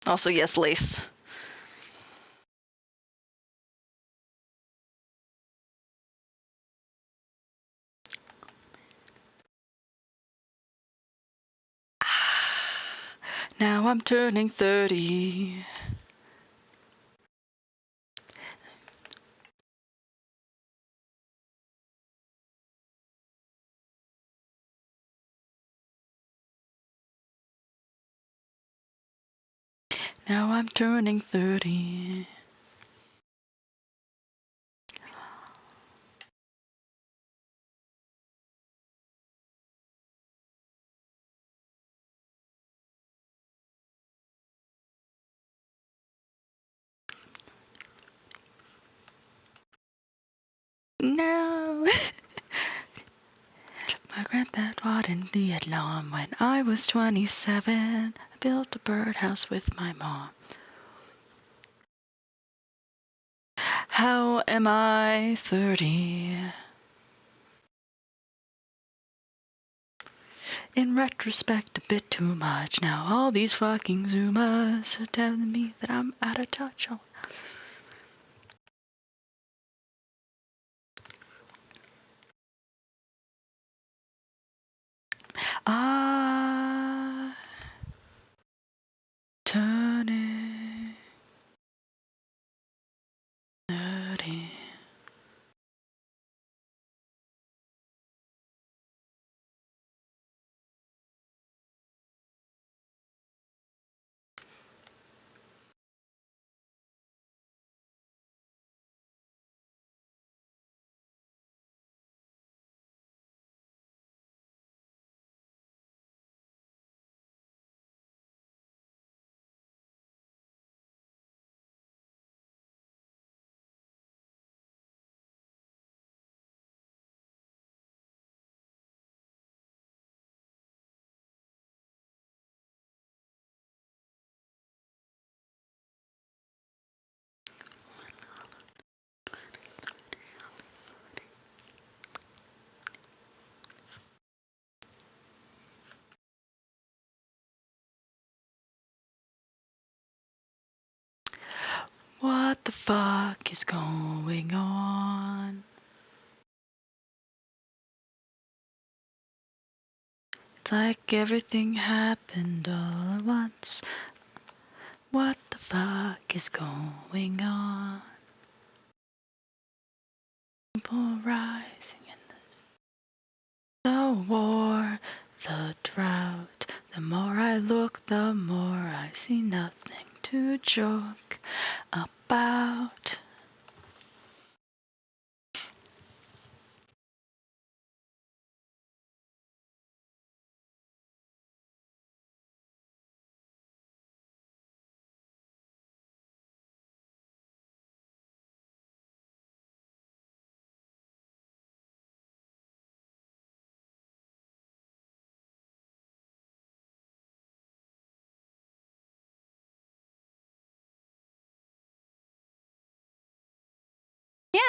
Also, yes, lace. Now I'm turning 30. Now I'm turning 30. No. My granddad fought in Vietnam when I was 27. I built a birdhouse with my mom. How am I 30? In retrospect, a bit too much. Now all these fucking Zoomers are telling me that I'm out of touch. I turning nerdy. What the fuck is going on? It's like everything happened all at once. What the fuck is going on? People rising in the war, the drought. The more I look, the more I see nothing to joke about.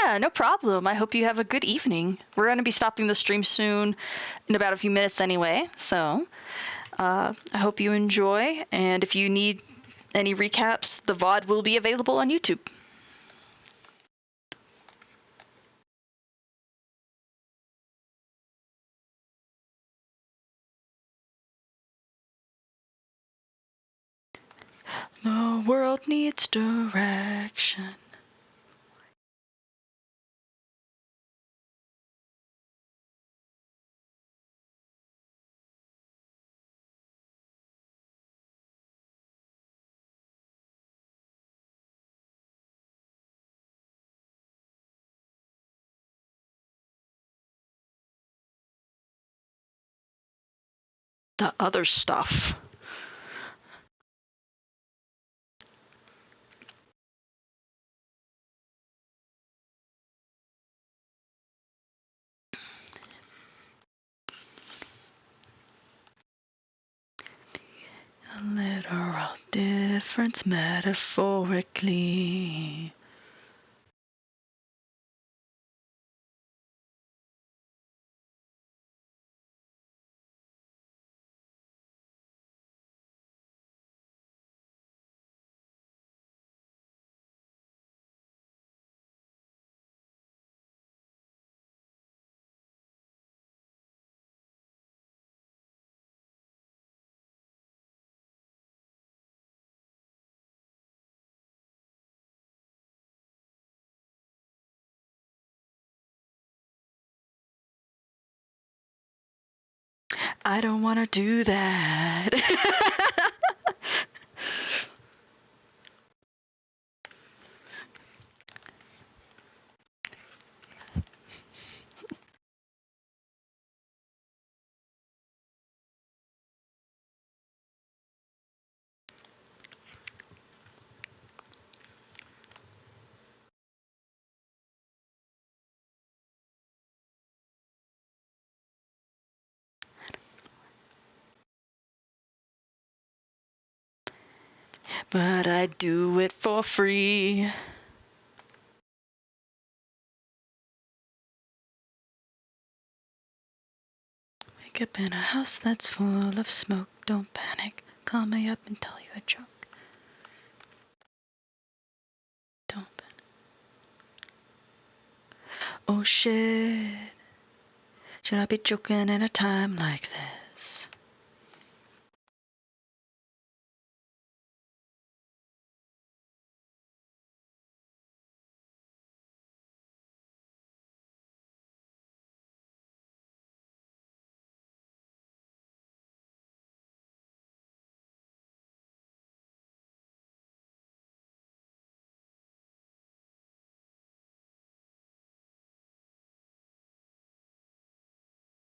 Yeah, no problem. I hope you have a good evening. We're going to be stopping the stream soon, in about a few minutes anyway. So I hope you enjoy. And if you need any recaps, the VOD will be available on YouTube. The world needs direction. The other stuff. A literal difference metaphorically. I don't want to do that. But I do it for free. Wake up in a house that's full of smoke. Don't panic. Call me up and tell you a joke. Don't panic. Oh shit. Should I be joking in a time like this? is.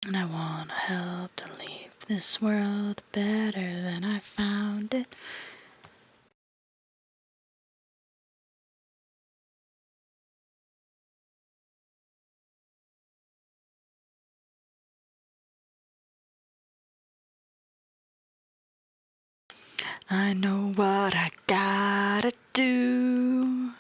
And I want to help to leave this world better than I found it. I know what I gotta do.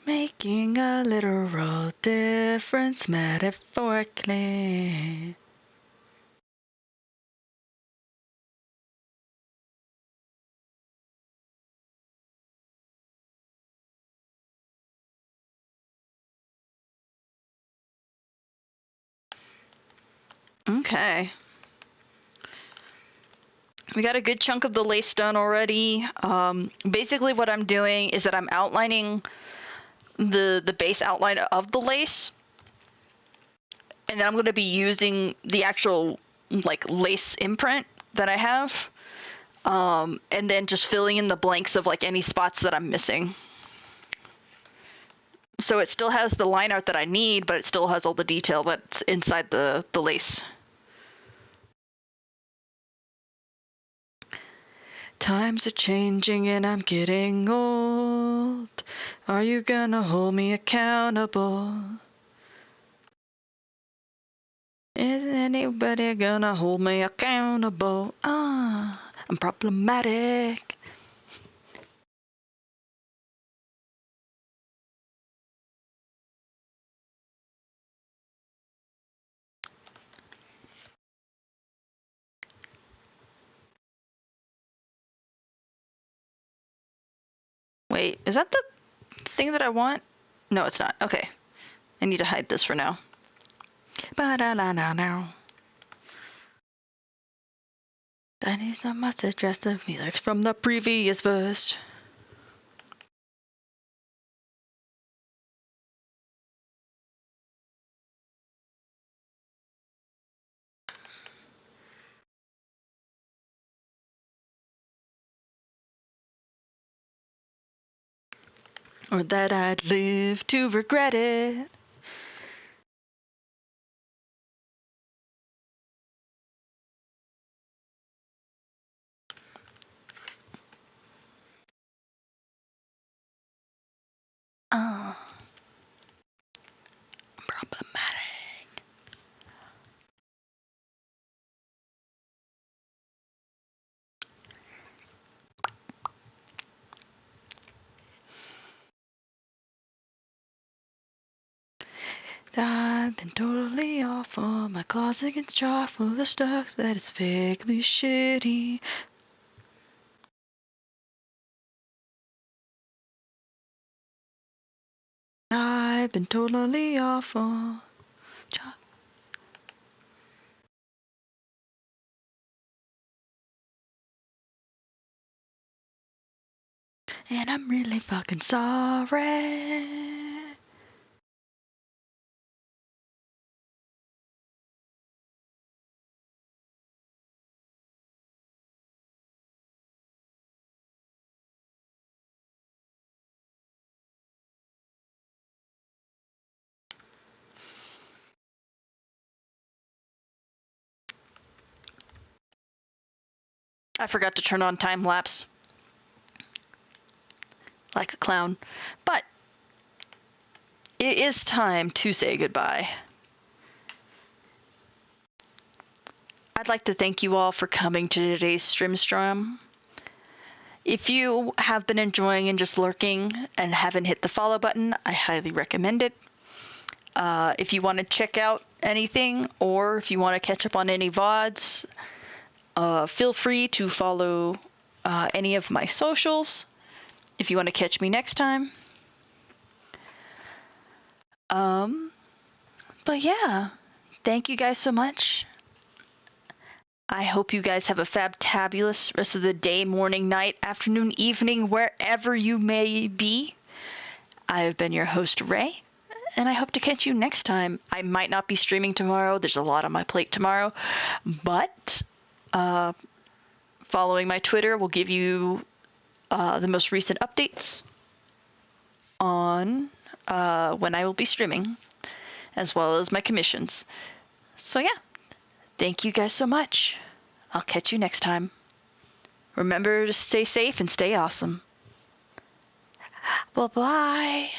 Making a literal difference metaphorically. Okay. We got a good chunk of the lace done already. Basically what I'm doing is that I'm outlining the base outline of the lace, and then I'm going to be using the actual like lace imprint that I have, and then just filling in the blanks of like any spots that I'm missing. So it still has the line art that I need, but it still has all the detail that's inside the lace. Times are changing and I'm getting old. Are you gonna hold me accountable? Is anybody gonna hold me accountable? I'm problematic. Wait, is that the thing that I want? No, it's not. Okay. I need to hide this for now. Ba-da-da-da-now. That is not much address of me lyrics from the previous verse. Or that I'd live to regret it. Problematic. I've been totally awful. My closet gets chock full of stuff that is vaguely shitty. I've been totally awful. And I'm really fucking sorry. I forgot to turn on time lapse. Like a clown. But it is time to say goodbye. I'd like to thank you all for coming to today's Stream. If you have been enjoying and just lurking and haven't hit the follow button, I highly recommend it. If you want to check out anything, or if you want to catch up on any VODs, feel free to follow any of my socials if you want to catch me next time. But yeah, thank you guys so much. I hope you guys have a fabtabulous rest of the day, morning, night, afternoon, evening, wherever you may be. I have been your host, Ray, and I hope to catch you next time. I might not be streaming tomorrow. There's a lot on my plate tomorrow, but following my Twitter will give you the most recent updates on when I will be streaming, as well as my commissions. So yeah, thank you guys so much. I'll catch you next time. Remember to stay safe and stay awesome. Bye-bye.